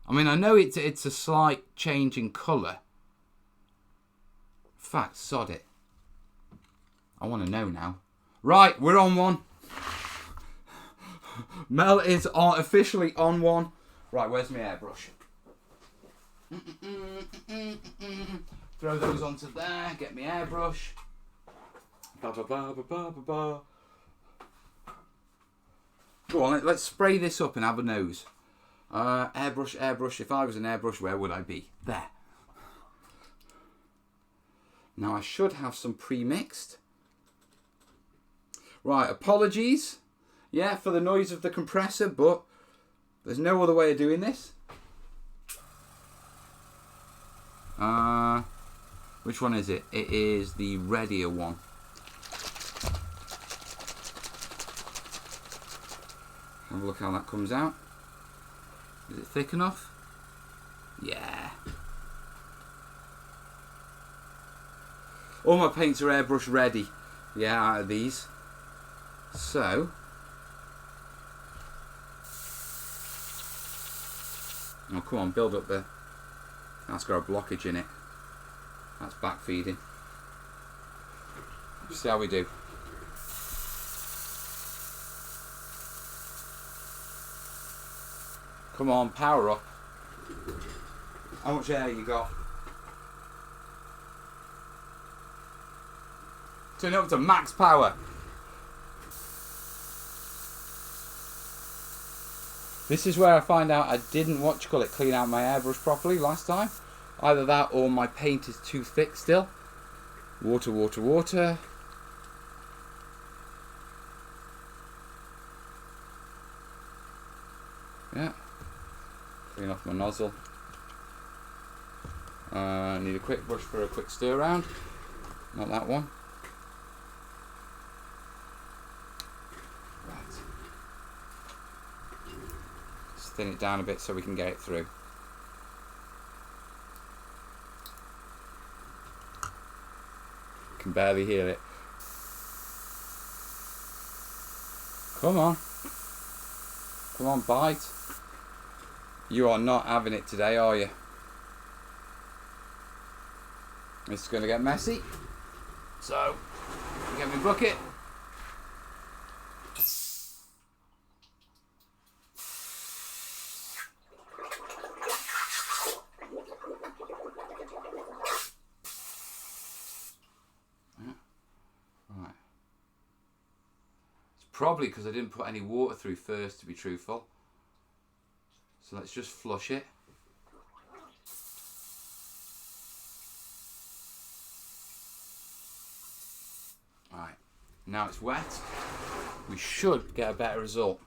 I mean, I know it's a slight change in colour. In fact, sod it. I want to know now. Right, we're on one. Mel is officially on one. Right, where's my airbrush? Throw those onto there, get my airbrush. Ba, ba, ba, ba, ba, ba, ba. Go on, let's spray this up and have a nose. Airbrush. If I was an airbrush, where would I be? There. Now I should have some pre-mixed. Right, apologies, yeah, for the noise of the compressor, but there's no other way of doing this. Which one is it? It is the readier one. Have a look how that comes out. Is it thick enough? Yeah. All my paints are airbrush ready. Yeah, out of these. So, oh come on, build up there. That's got a blockage in it. That's back feeding. Let's see how we do. Come on, power up. How much air you got? Turn it up to max power. This is where I find out I didn't clean out my airbrush properly last time. Either that or my paint is too thick still. Water, water, water. Yeah. Clean off my nozzle. Need a quick brush for a quick stir around. Not that one. Thin it down a bit so we can get it through. Can barely hear it. Come on. Come on, bite. You are not having it today, are you? This is going to get messy. So, get my bucket. Probably because I didn't put any water through first, to be truthful. So let's just flush it. Right, now it's wet. We should get a better result.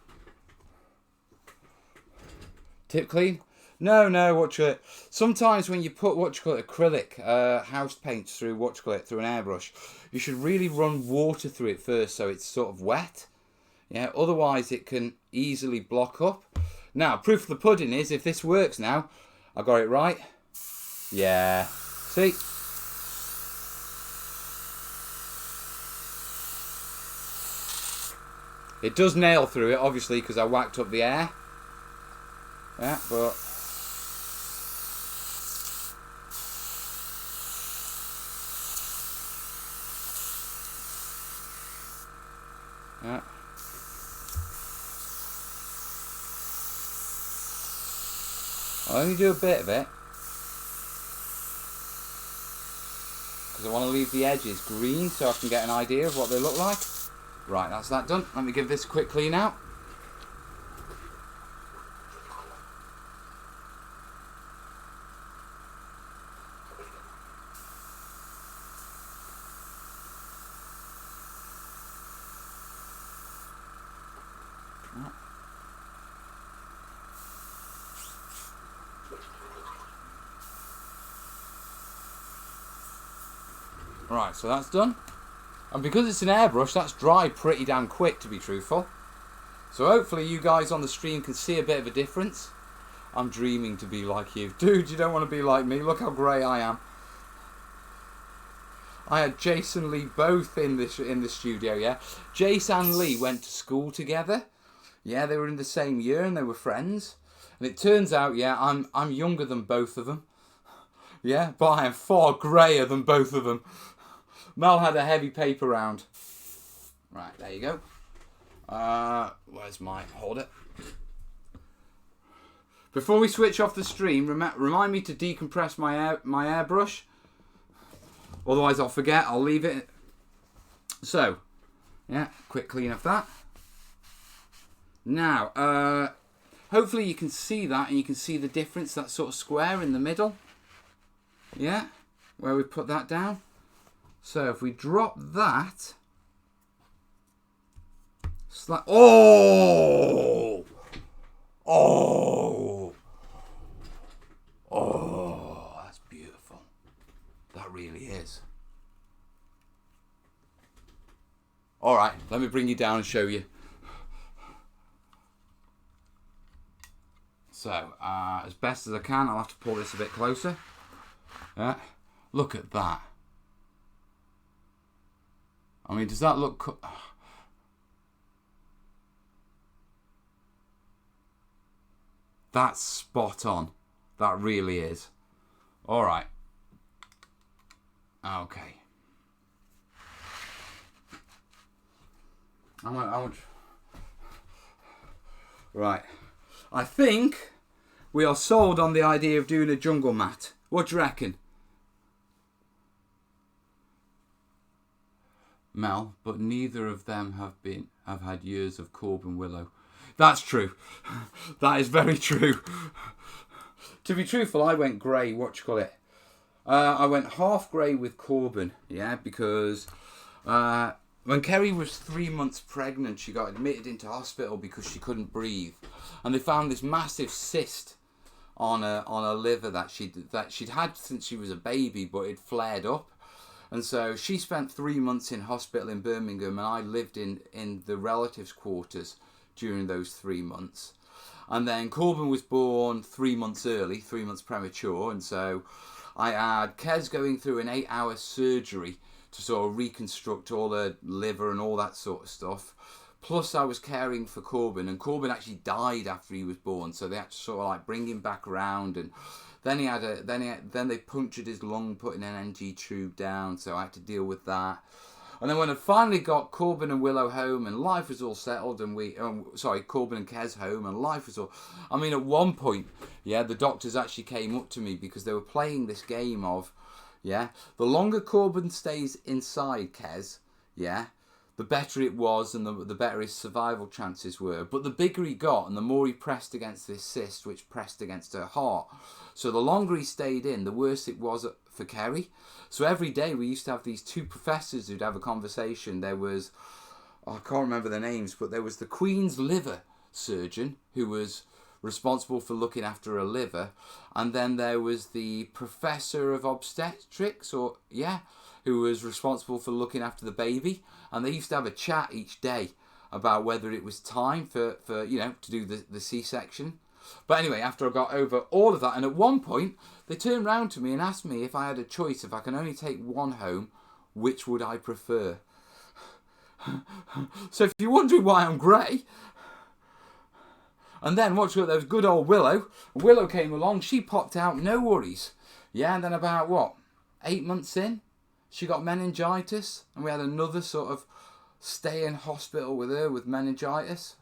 Tip clean? No, watchlet. Sometimes when you put acrylic house paints through through an airbrush, you should really run water through it first so it's sort of wet. Yeah, otherwise it can easily block up. Now, proof of the pudding is, if this works now, I got it right. Yeah, see? It does nail through it, obviously, because I whacked up the air. Yeah, but... yeah. I'll only do a bit of it because I want to leave the edges green so I can get an idea of what they look like. Right, that's that done. Let me give this a quick clean out. Right, so that's done. And because it's an airbrush, that's dried pretty damn quick, to be truthful. So hopefully you guys on the stream can see a bit of a difference. I'm dreaming to be like you. Dude, you don't want to be like me. Look how grey I am. I had Jace and Lee both in the studio, yeah. Jace and Lee went to school together. Yeah, they were in the same year and they were friends. And it turns out, yeah, I'm younger than both of them. Yeah, but I am far greyer than both of them. Mel had a heavy paper round. Right, there you go. Where's my... hold it. Before we switch off the stream, remind me to decompress my airbrush. Otherwise I'll forget, I'll leave it. So, yeah, quick clean of that. Now, hopefully you can see that and you can see the difference, that sort of square in the middle. Yeah, where we put that down. So if we drop that... Oh! Oh! Oh, that's beautiful. That really is. Alright, let me bring you down and show you. So, as best as I can, I'll have to pull this a bit closer. Yeah, look at that. I mean, does that look... That's spot on. That really is. Alright. Okay. How much? Right. I think we are sold on the idea of doing a jungle mat. What do you reckon? Mel, but neither of them have had years of Corbin Willow. That's true. That is very true. To be truthful, I went grey. What you call it? I went half grey with Corbin. Yeah, because when Kerry was 3 months pregnant, she got admitted into hospital because she couldn't breathe, and they found this massive cyst on her liver that she'd had since she was a baby, but it flared up. And so she spent 3 months in hospital in Birmingham, and I lived in the relatives' quarters during those 3 months. And then Corbin was born 3 months early, 3 months premature, and so I had Kez going through an 8-hour surgery to sort of reconstruct all her liver and all that sort of stuff. Plus I was caring for Corbin, and Corbin actually died after he was born, so they had to sort of like bring him back around, and then then they punctured his lung, putting an NG tube down, so I had to deal with that. And then when I finally got Corbin and Willow home and life was all settled, and Corbin and Kez home and life was all... I mean, at one point, yeah, the doctors actually came up to me because they were playing this game of, yeah, the longer Corbin stays inside Kez, yeah, the better it was and the better his survival chances were. But the bigger he got and the more he pressed against this cyst, which pressed against her heart. So the longer he stayed in, the worse it was for Kerry. So every day we used to have these two professors who'd have a conversation. There was, I can't remember their names, but there was the Queen's liver surgeon who was responsible for looking after her liver. And then there was the professor of obstetrics, who was responsible for looking after the baby. And they used to have a chat each day about whether it was time for to do the C-section. But anyway, after I got over all of that, and at one point, they turned round to me and asked me if I had a choice, if I can only take one home, which would I prefer? So if you're wondering why I'm grey, and then watch what, there was good old Willow. Willow came along, she popped out, no worries. Yeah, and then about, 8 months in, she got meningitis, and we had another sort of stay in hospital with her with meningitis.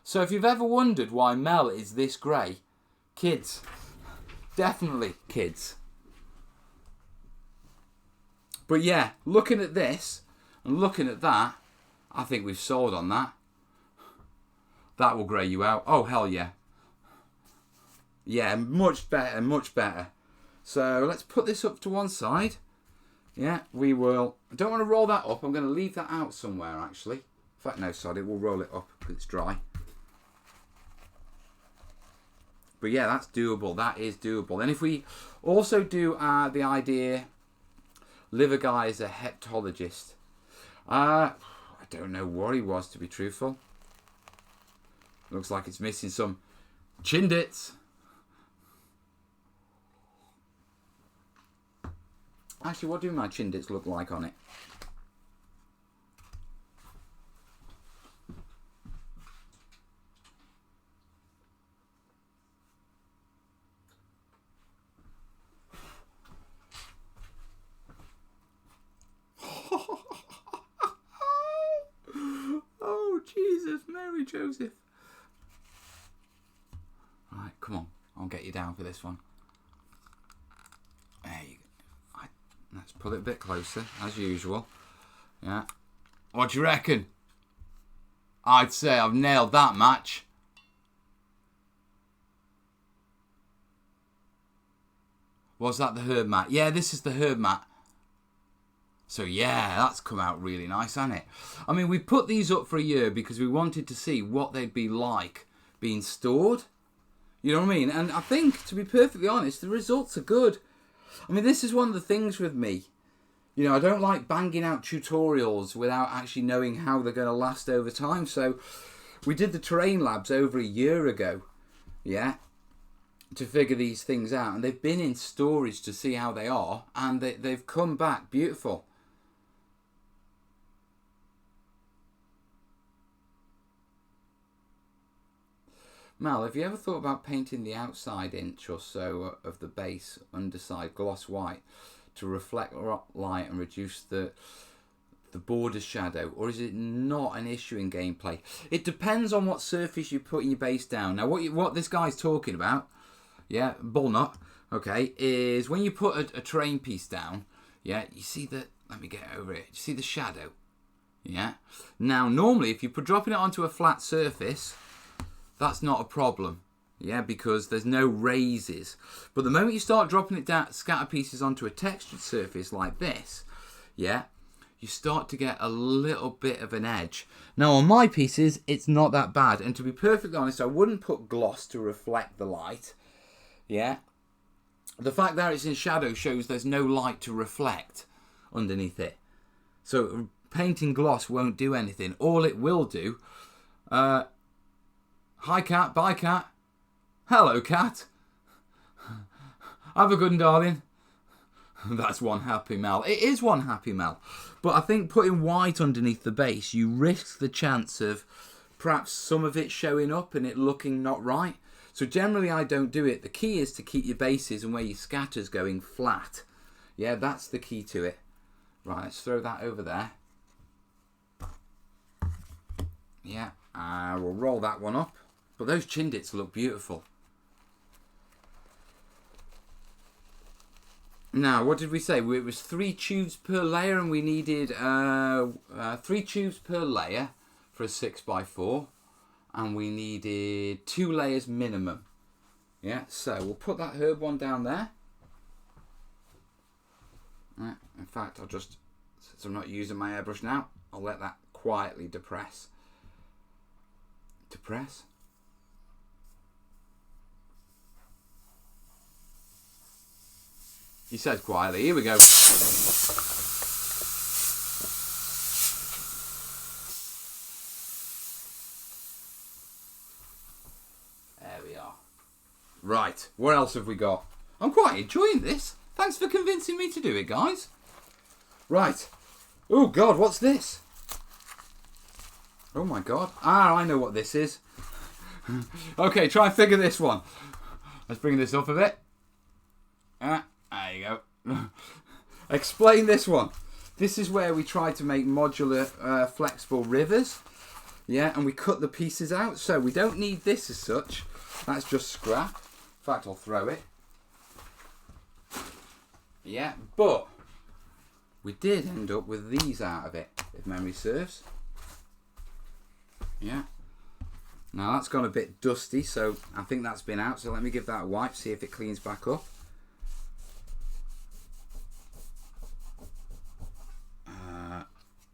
So if you've ever wondered why Mel is this grey, kids. Definitely kids. But yeah, looking at this and looking at that, I think we've sold on that. That will grey you out. Oh, hell yeah. Yeah, much better, much better. So let's put this up to one side. Yeah, we will. I don't want to roll that up. I'm going to leave that out somewhere, actually. In fact, no, sorry, we'll roll it up because it's dry. But yeah, that's doable. That is doable. And if we also do the idea, liver guy is a hepatologist. I don't know what he was, to be truthful. Looks like it's missing some chin dits. Actually, what do my chin dits look like on it? Oh, Jesus, Mary Joseph. Right, come on. I'll get you down for this one. There you go. Let's pull it a bit closer, as usual. Yeah. What do you reckon? I'd say I've nailed that match. Was that the herb mat? Yeah, this is the herb mat. So yeah, that's come out really nice, hasn't it? I mean, we put these up for a year because we wanted to see what they'd be like being stored. You know what I mean? And I think, to be perfectly honest, the results are good. I mean, this is one of the things with me. You know, I don't like banging out tutorials without actually knowing how they're going to last over time. So we did the terrain labs over a year ago, yeah, to figure these things out. And they've been in storage to see how they are. And they've come back beautiful. Mal, have you ever thought about painting the outside inch or so of the base underside gloss white to reflect light and reduce the border shadow, or is it not an issue in gameplay? It depends on what surface you put in your base down. Now, what this guy's talking about, yeah, bullnut, okay, is when you put a terrain piece down, yeah, you see the, let me get over it, you see the shadow, yeah? Now, normally, if you're dropping it onto a flat surface, that's not a problem, yeah, because there's no raises. But the moment you start dropping it down, scatter pieces onto a textured surface like this, yeah, you start to get a little bit of an edge. Now on my pieces, it's not that bad. And to be perfectly honest, I wouldn't put gloss to reflect the light, yeah. The fact that it's in shadow shows there's no light to reflect underneath it. So painting gloss won't do anything. All it will do, hi cat, bye cat. Hello cat. Have a good one, darling. That's one happy Mel. It is one happy Mel. But I think putting white underneath the base, you risk the chance of perhaps some of it showing up and it looking not right. So generally I don't do it. The key is to keep your bases and where your scatter's going flat. Yeah, that's the key to it. Right, let's throw that over there. Yeah, we'll roll that one up. But those chindits look beautiful. Now, what did we say? It was 3 tubes per layer, and we needed 3 tubes per layer for a 6x4, and we needed 2 layers minimum. Yeah, so we'll put that herb one down there. In fact, I'll just, since I'm not using my airbrush now, I'll let that quietly depress. Depress? He says quietly. Here we go. There we are. Right, what else have we got? I'm quite enjoying this. Thanks for convincing me to do it, guys. Right. Oh, God, what's this? Oh, my God. Ah, I know what this is. Okay, try and figure this one. Let's bring this up a bit. There you go. Explain this one. This is where we try to make modular flexible rivers. Yeah, and we cut the pieces out. So we don't need this as such. That's just scrap. In fact, I'll throw it. Yeah, but we did end up with these out of it, if memory serves. Yeah. Now that's gone a bit dusty, so I think that's been out. So let me give that a wipe, see if it cleans back up.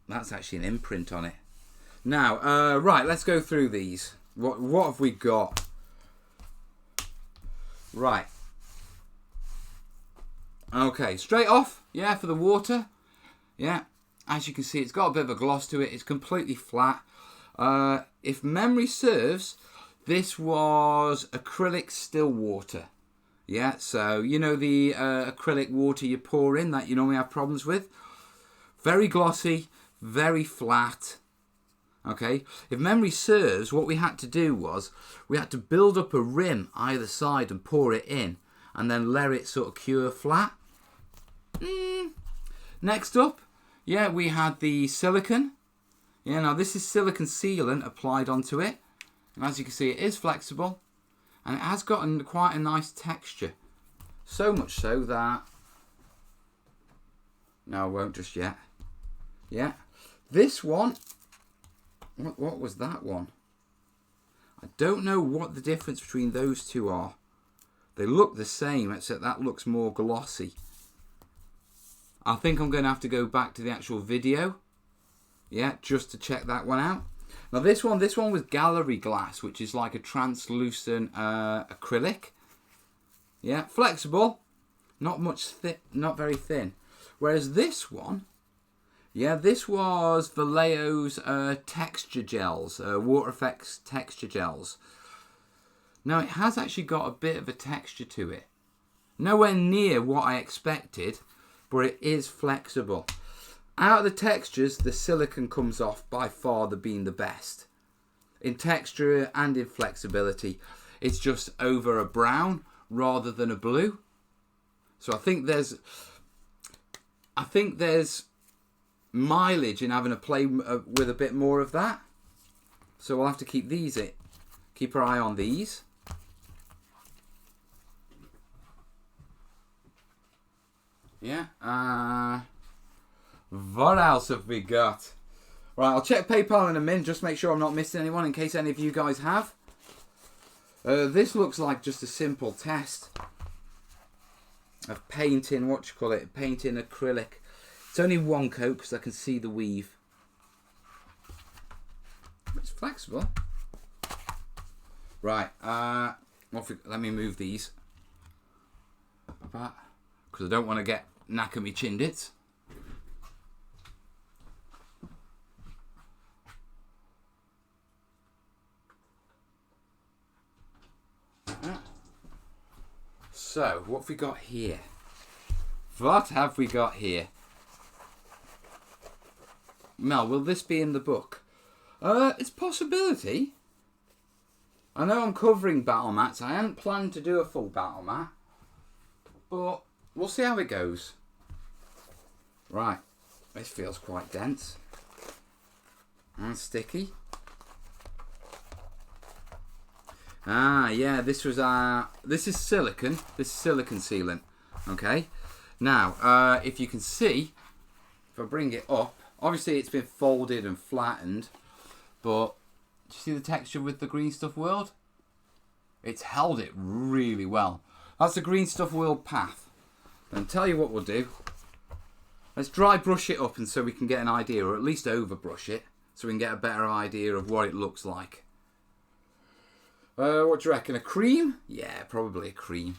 That's actually an imprint on it. Now, right, let's go through these. What have we got? Right. Okay, straight off, yeah, for the water. Yeah, as you can see, it's got a bit of a gloss to it. It's completely flat. If memory serves, this was acrylic still water. Yeah, so you know the acrylic water you pour in that you normally have problems with? Very glossy, very flat. Okay, if memory serves, what we had to do was we had to build up a rim either side and pour it in and then let it sort of cure flat. Next up, yeah, we had the silicone. Yeah, now this is silicone sealant applied onto it. And as you can see, it is flexible and it has got quite a nice texture. So much so that... No, I won't just yet. Yeah, this one... What was that one? I don't know what the difference between those two are. They look the same, except that looks more glossy. I think I'm going to have to go back to the actual video. Yeah, just to check that one out. Now this one was gallery glass, which is like a translucent acrylic. Yeah, flexible, not very thin. Whereas this one, yeah, this was Vallejo's texture gels, water effects texture gels. Now it has actually got a bit of a texture to it. Nowhere near what I expected, but it is flexible. Out of the textures, the silicone comes off by far being the best. In texture and in flexibility, it's just over a brown rather than a blue. So I think there's mileage in having a play with a bit more of that. So we'll have to keep our eye on these. Yeah. What else have we got? Right, I'll check PayPal in a minute, just make sure I'm not missing anyone in case any of you guys have. This looks like just a simple test of painting, painting acrylic. It's only one coat because I can see the weave. It's flexible. Right, let me move these. Because I don't want to knacker me chindits. So, what have we got here? What have we got here? Mel, will this be in the book? It's a possibility. I know I'm covering battle mats. I hadn't planned to do a full battle mat. But we'll see how it goes. Right. This feels quite dense. And sticky. Ah, yeah, this is silicone. This is silicone sealant. Okay. Now, if you can see, if I bring it up, obviously it's been folded and flattened, but do you see the texture with the Green Stuff World? It's held it really well. That's the Green Stuff World path. And tell you what we'll do. Let's dry brush it up and so we can get an idea, or at least over brush it, so we can get a better idea of what it looks like. What do you reckon? A cream? Yeah, probably a cream.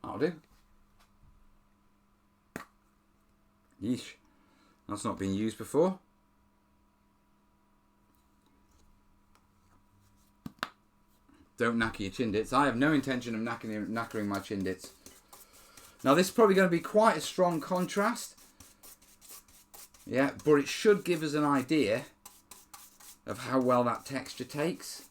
That'll do. Yeesh. That's not been used before. Don't knacker your chindits. I have no intention of knackering my chindits. Now this is probably going to be quite a strong contrast. Yeah, but it should give us an idea of how well that texture takes.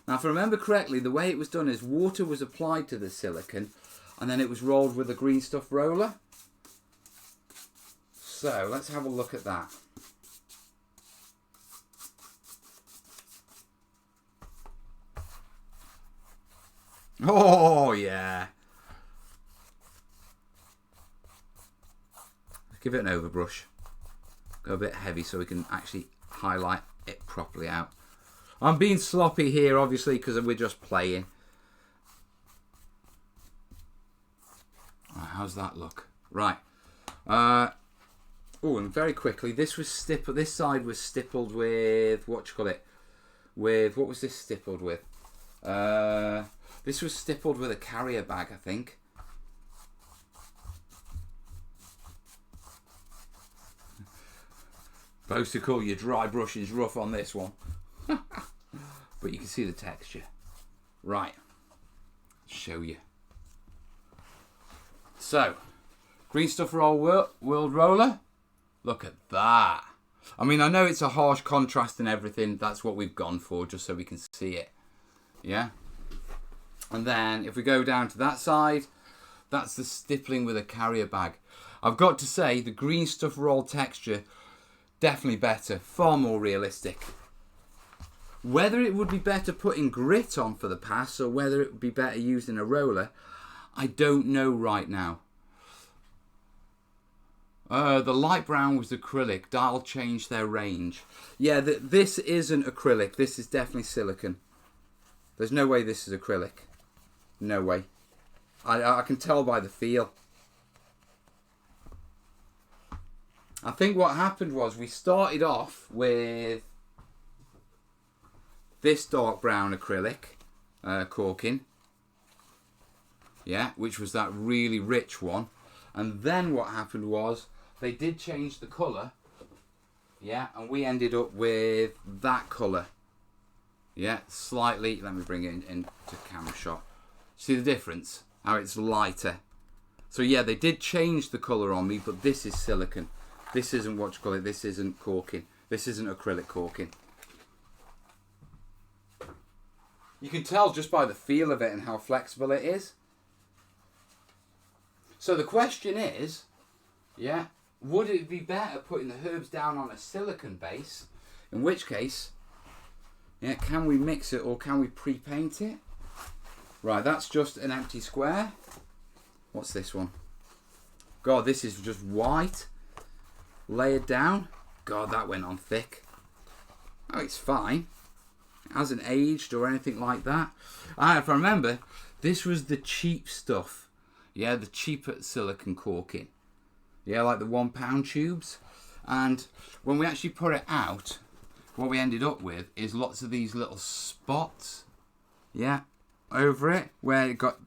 Now if I remember correctly, the way it was done is water was applied to the silicone and then it was rolled with a Green Stuff roller. So let's have a look at that. Oh yeah. Give it an overbrush. Go a bit heavy so we can actually highlight it properly out. I'm being sloppy here obviously because we're just playing. Right, how's that look? Right. Oh, and very quickly, this side was stippled with what was this stippled with? This was stippled with a carrier bag, I think. Supposed to call your dry brushing's rough on this one. But you can see the texture. Right. Show you. So, Green Stuff World Roller. Look at that. I mean, I know it's a harsh contrast and everything. That's what we've gone for, just so we can see it. Yeah. And then, if we go down to that side, that's the stippling with a carrier bag. I've got to say, the Green Stuff Roll texture, definitely better. Far more realistic. Whether it would be better putting grit on for the pass, or whether it would be better using a roller, I don't know right now. The light brown was acrylic. Dial changed their range. Yeah, this isn't acrylic. This is definitely silicone. There's no way this is acrylic. No way. I can tell by the feel. I think what happened was we started off with this dark brown acrylic corking. Yeah, which was that really rich one. And then what happened was they did change the colour. Yeah, and we ended up with that colour. Yeah, slightly. Let me bring it into camera shot. See the difference? How it's lighter. So yeah, they did change the colour on me, but this is silicone. This isn't what you call it. This isn't corking. This isn't acrylic corking. You can tell just by the feel of it and how flexible it is. So the question is, yeah, would it be better putting the herbs down on a silicone base? In which case, yeah, can we mix it or can we pre-paint it? Right, that's just an empty square. What's this one? God, this is just white. Layered down. God, that went on thick. Oh, it's fine. It hasn't aged or anything like that. If I remember, this was the cheap stuff. Yeah, the cheaper silicone corking. Yeah, like the £1 tubes. And when we actually put it out, what we ended up with is lots of these little spots. Yeah, over it, where it got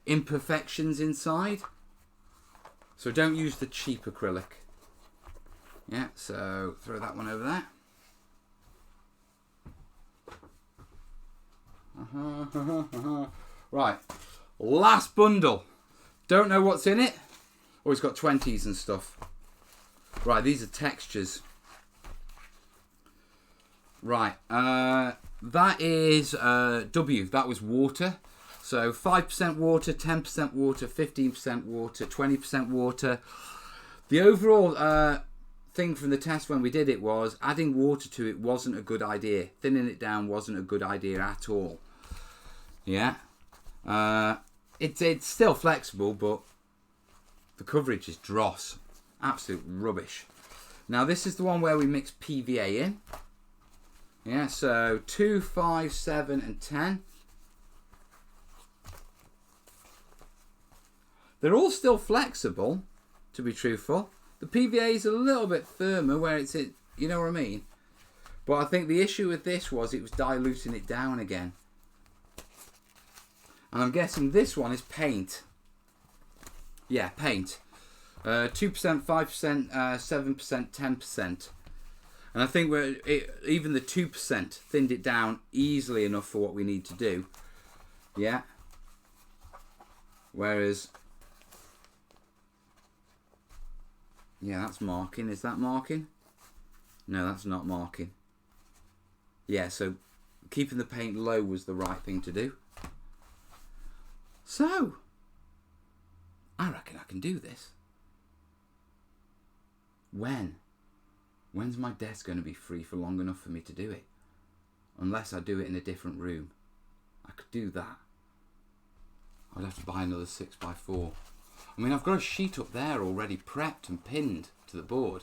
imperfections inside. So don't use the cheap acrylic. Yeah, so throw that one over there. Right, last bundle. Don't know what's in it. Oh, it's got 20s and stuff. Right, these are textures. Right, that is W. That was water. So 5% water, 10% water, 15% water, 20% water. The overall thing from the test when we did it was adding water to it wasn't a good idea. Thinning it down wasn't a good idea at all. Yeah. It's still flexible, but the coverage is dross. Absolute rubbish. Now this is the one where we mix PVA in. Yeah, so 2, 5, 7 and 10. They're all still flexible, to be truthful. The PVA is a little bit firmer where it's, you know what I mean? But I think the issue with this was it was diluting it down again. And I'm guessing this one is paint. Yeah, paint. 2%, 5%, 7%, 10%. And I think even the 2% thinned it down easily enough for what we need to do. Yeah. Whereas, yeah, that's marking. Is that marking? No, that's not marking. Yeah, so keeping the paint low was the right thing to do. So, I reckon I can do this. When? When's my desk going to be free for long enough for me to do it? Unless I do it in a different room. I could do that. I'd have to buy another 6x4. I mean, I've got a sheet up there already prepped and pinned to the board.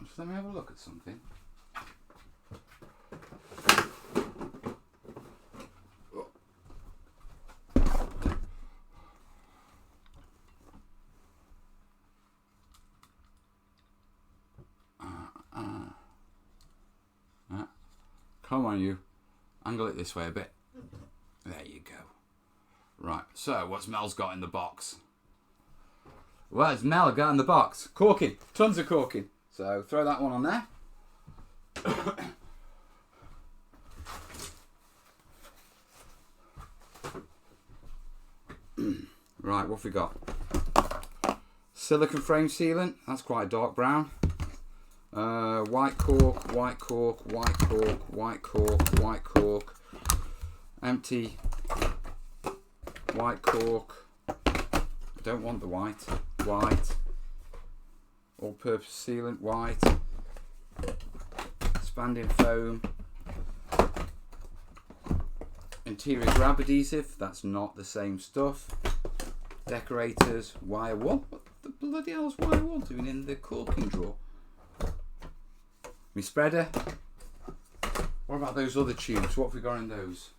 Just let me have a look at something. Come on, you. Angle it this way a bit. There you go. Right, so what's Mel's got in the box? What's Mel got in the box? Corking. Tons of corking. So throw that one on there. Right, what have we got? Silicone frame sealant. That's quite a dark brown. White cork, white cork, white cork, white cork, white cork, empty, white cork, don't want the white, white, all-purpose sealant, white, expanding foam, interior grab adhesive, that's not the same stuff, decorators, wire wool, what the bloody hell is wire wool doing in the corking drawer? My spreader. What about those other tubes? What have we got in those?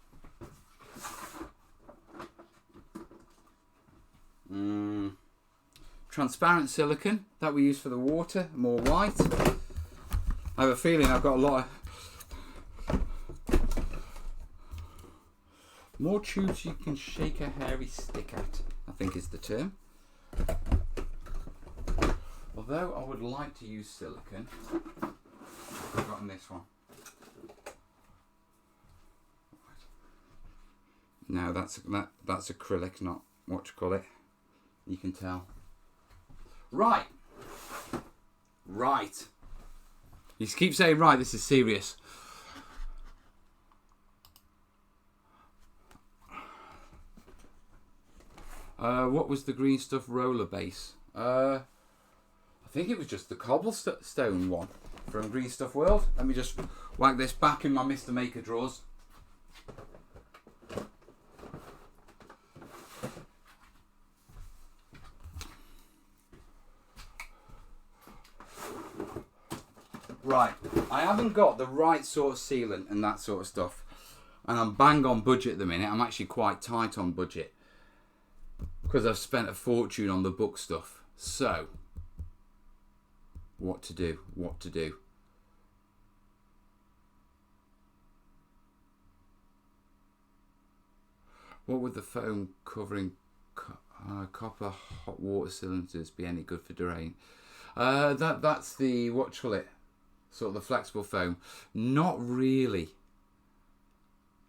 Transparent silicone that we use for the water, more white. I have a feeling I've got a lot of more tubes you can shake a hairy stick at, I think is the term. Although I would like to use silicone. I've got in this one. No, that's acrylic, not what you call it. You can tell. Right. You keep saying right, this is serious. What was the green stuff roller base? I think it was just the cobblestone one from Green Stuff World. Let me just whack this back in my Mr. Maker drawers. Right, I haven't got the right sort of sealant and that sort of stuff, and I'm bang on budget at the minute. I'm actually quite tight on budget because I've spent a fortune on the book stuff. So, what to do? What would the foam covering copper hot water cylinders be any good for drain? That's the, what you call it? Sort of the flexible foam. Not really,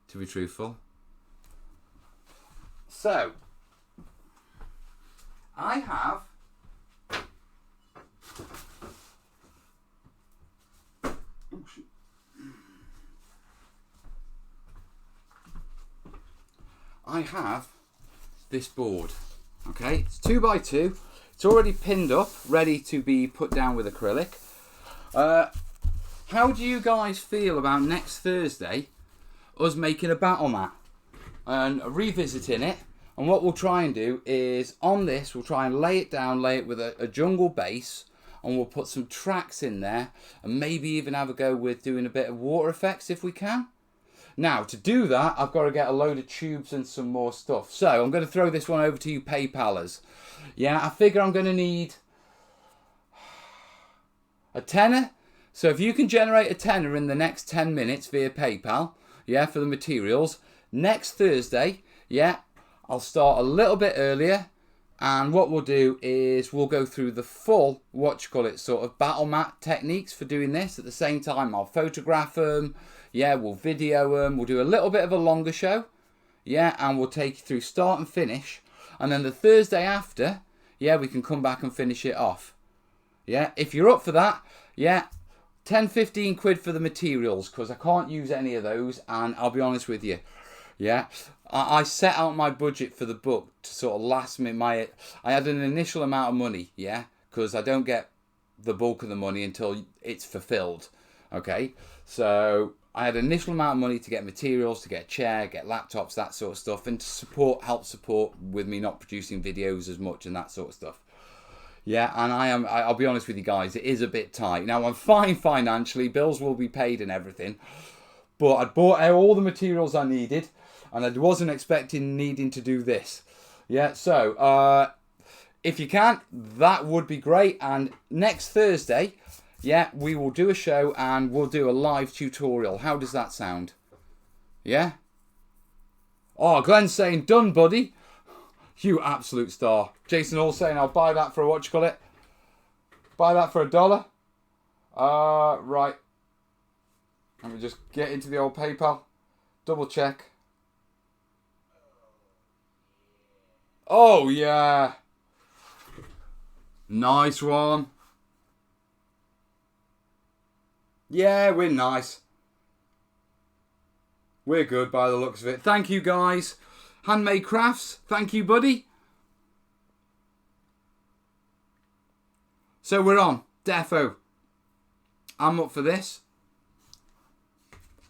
to be truthful. So, I have this board. Okay, it's 2x2. It's already pinned up, ready to be put down with acrylic. How do you guys feel about next Thursday us making a battle mat and revisiting it? And what we'll try and do is on this, we'll try and lay it down, lay it with a jungle base, and we'll put some tracks in there and maybe even have a go with doing a bit of water effects if we can. Now, to do that, I've got to get a load of tubes and some more stuff. So I'm going to throw this one over to you PayPalers. Yeah, I figure I'm going to need a tenner. So if you can generate a tenner in the next 10 minutes via PayPal, yeah, for the materials, next Thursday, yeah, I'll start a little bit earlier, and what we'll do is we'll go through the full, sort of battle mat techniques for doing this. At the same time, I'll photograph them, yeah, we'll video them, we'll do a little bit of a longer show, yeah, and we'll take you through start and finish, and then the Thursday after, yeah, we can come back and finish it off. Yeah, if you're up for that, yeah, 10-15 quid for the materials, because I can't use any of those, and I'll be honest with you, yeah, I set out my budget for the book to sort of last me. I had an initial amount of money, yeah, because I don't get the bulk of the money until it's fulfilled, okay, so I had an initial amount of money to get materials, to get a chair, get laptops, that sort of stuff, and to help support with me not producing videos as much and that sort of stuff. Yeah, and I'll be honest with you guys, it is a bit tight. Now, I'm fine financially, bills will be paid and everything, but I bought all the materials I needed, and I wasn't expecting needing to do this. Yeah, so, if you can, that would be great, and next Thursday, yeah, we will do a show, and we'll do a live tutorial. How does that sound? Yeah? Oh, Glenn's saying, done, buddy. You absolute star. Jason Hall saying, I'll buy that for buy that for $1. Right. Let me just get into the old PayPal. Double check. Oh, yeah. Nice one. Yeah, we're nice. We're good by the looks of it. Thank you, guys. Handmade Crafts, thank you, buddy. So we're on, defo. I'm up for this.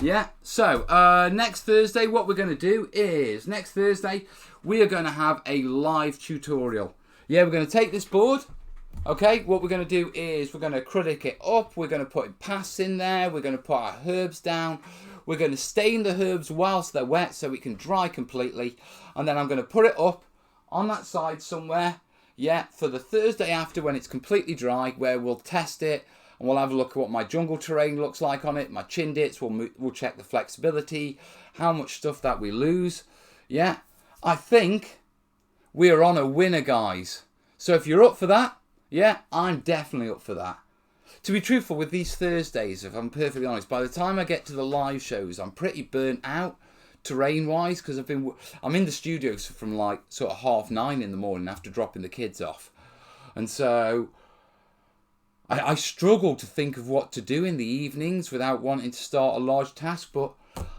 Yeah, so next Thursday, what we're going to do is, next Thursday, we are going to have a live tutorial. Yeah, we're going to take this board, Okay, what we're going to do is we're going to acrylic it up. We're going to put pasts in there. We're going to put our herbs down. We're going to stain the herbs whilst they're wet so it can dry completely. And then I'm going to put it up on that side somewhere, yeah, for the Thursday after when it's completely dry, where we'll test it and we'll have a look at what my jungle terrain looks like on it, my chin dits, we'll check the flexibility, how much stuff that we lose. Yeah, I think we are on a winner, guys. So if you're up for that, yeah, I'm definitely up for that. To be truthful, with these Thursdays, if I'm perfectly honest, by the time I get to the live shows, I'm pretty burnt out terrain-wise, because I'm in the studios from like sort of 9:30 in the morning after dropping the kids off. And so I struggle to think of what to do in the evenings without wanting to start a large task, but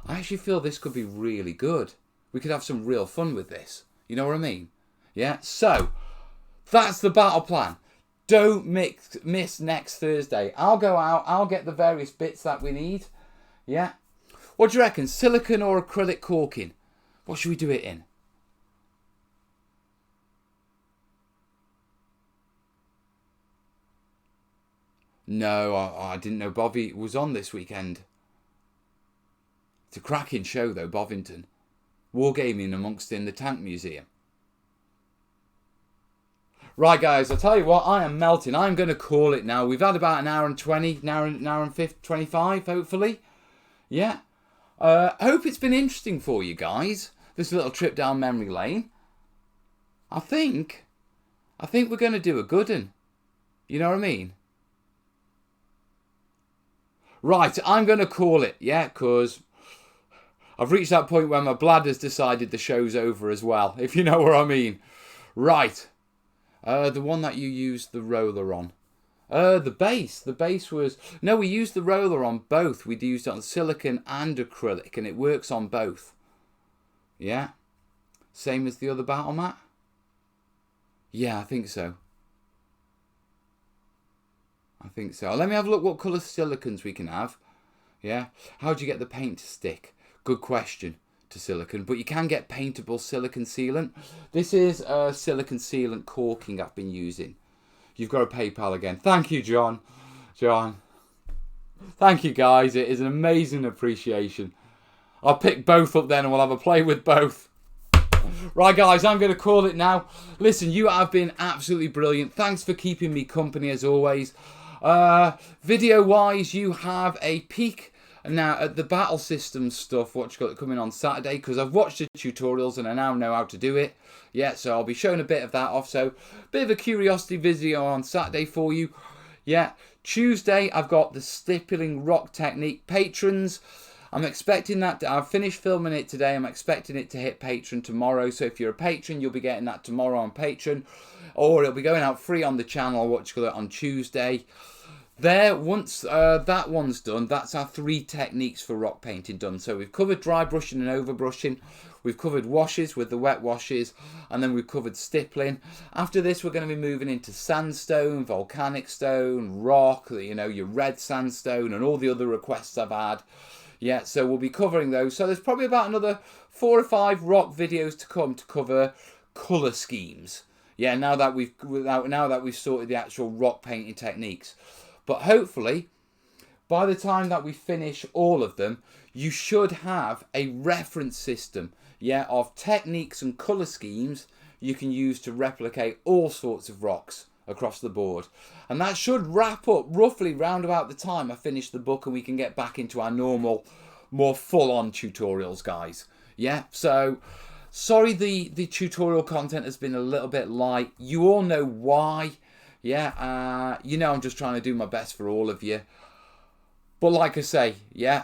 I actually feel this could be really good. We could have some real fun with this. You know what I mean? Yeah, so that's the battle plan. Don't miss next Thursday. I'll go out, I'll get the various bits that we need. Yeah. What do you reckon? Silicone or acrylic caulking? What should we do it in? No, I didn't know Bobby was on this weekend. It's a cracking show though, Bovington. Wargaming amongst in the Tank Museum. Right, guys, I'll tell you what, I am melting. I'm going to call it now. We've had about an hour and 20, an hour and 25, hopefully. Yeah. Hope it's been interesting for you guys, this little trip down memory lane. I think we're going to do a good one. You know what I mean? Right, I'm going to call it, yeah, because I've reached that point where my bladder's decided the show's over as well, if you know what I mean. Right. The one that you used the roller on. The base was... No, we used the roller on both. We used it on silicone and acrylic, and it works on both. Yeah? Same as the other battle mat? Yeah, I think so. Let me have a look what colour silicones we can have. Yeah? How do you get the paint to stick? Good question. To silicone, but you can get paintable silicone sealant. This is silicone sealant caulking I've been using. You've got a PayPal again. Thank you, John. Thank you, guys. It is an amazing appreciation. I'll pick both up then and we'll have a play with both. Right, guys, I'm going to call it now. Listen, you have been absolutely brilliant. Thanks for keeping me company as always. Video-wise, you have a peek now at the battle system stuff, what you got coming on Saturday, because I've watched the tutorials and I now know how to do it. Yeah, so I'll be showing a bit of that off. So, bit of a curiosity video on Saturday for you. Yeah, Tuesday I've got the stippling rock technique patrons. I'm expecting that. I've finished filming it today. I'm expecting it to hit Patreon tomorrow. So if you're a patron, you'll be getting that tomorrow on Patreon, or it'll be going out free on the channel. What you call it on Tuesday. Once that one's done, that's our 3 techniques for rock painting done. So we've covered dry brushing and overbrushing, we've covered washes with the wet washes, and then we've covered stippling. After this, we're going to be moving into sandstone, volcanic stone, rock, you know, your red sandstone, and all the other requests I've had. Yeah, so we'll be covering those. So there's probably about another 4 or 5 rock videos to come to cover colour schemes. Yeah, now that we've sorted the actual rock painting techniques. But hopefully, by the time that we finish all of them, you should have a reference system, yeah, of techniques and colour schemes you can use to replicate all sorts of rocks across the board. And that should wrap up roughly round about the time I finish the book and we can get back into our normal, more full-on tutorials, guys. Yeah, so sorry the tutorial content has been a little bit light. You all know why. Yeah, you know I'm just trying to do my best for all of you. But like I say, yeah,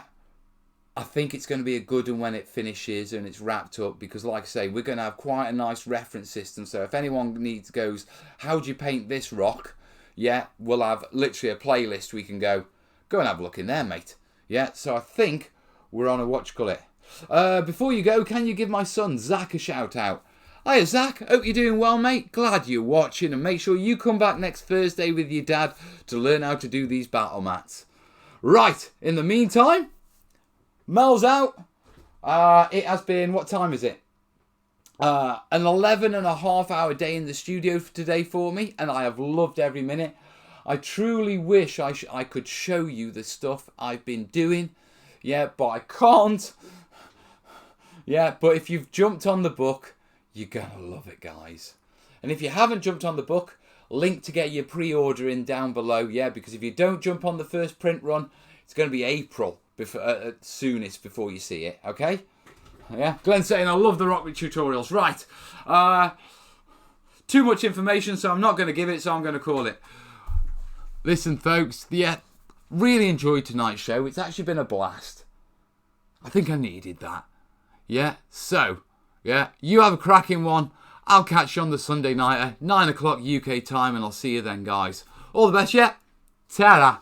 I think it's going to be a good one when it finishes and it's wrapped up, because like I say, we're going to have quite a nice reference system. So if anyone goes, how do you paint this rock? Yeah, we'll have literally a playlist we can go and have a look in there, mate. Yeah, so I think we're on a what you call it. Before you go, can you give my son Zach a shout out? Hiya Zach, hope you're doing well, mate. Glad you're watching, and make sure you come back next Thursday with your dad to learn how to do these battle mats. Right, in the meantime, Mel's out. It has been, what time is it? An 11.5 hour day in the studio today for me, and I have loved every minute. I truly wish I could show you the stuff I've been doing, yeah, but I can't. Yeah, but if you've jumped on the book, you're gonna love it, guys. And if you haven't jumped on the book, link to get your pre-order in down below, yeah, because if you don't jump on the first print run, it's going to be April before, soonest before you see it, okay? Yeah, Glenn's saying I love the Rocket tutorials. Right, too much information, so I'm not going to give it, so I'm going to call it. Listen, folks, yeah, really enjoyed tonight's show. It's actually been a blast. I think I needed that. Yeah, so, yeah, you have a cracking one. I'll catch you on the Sunday night at 9 o'clock UK time, and I'll see you then, guys. All the best, yeah? Ta-ra.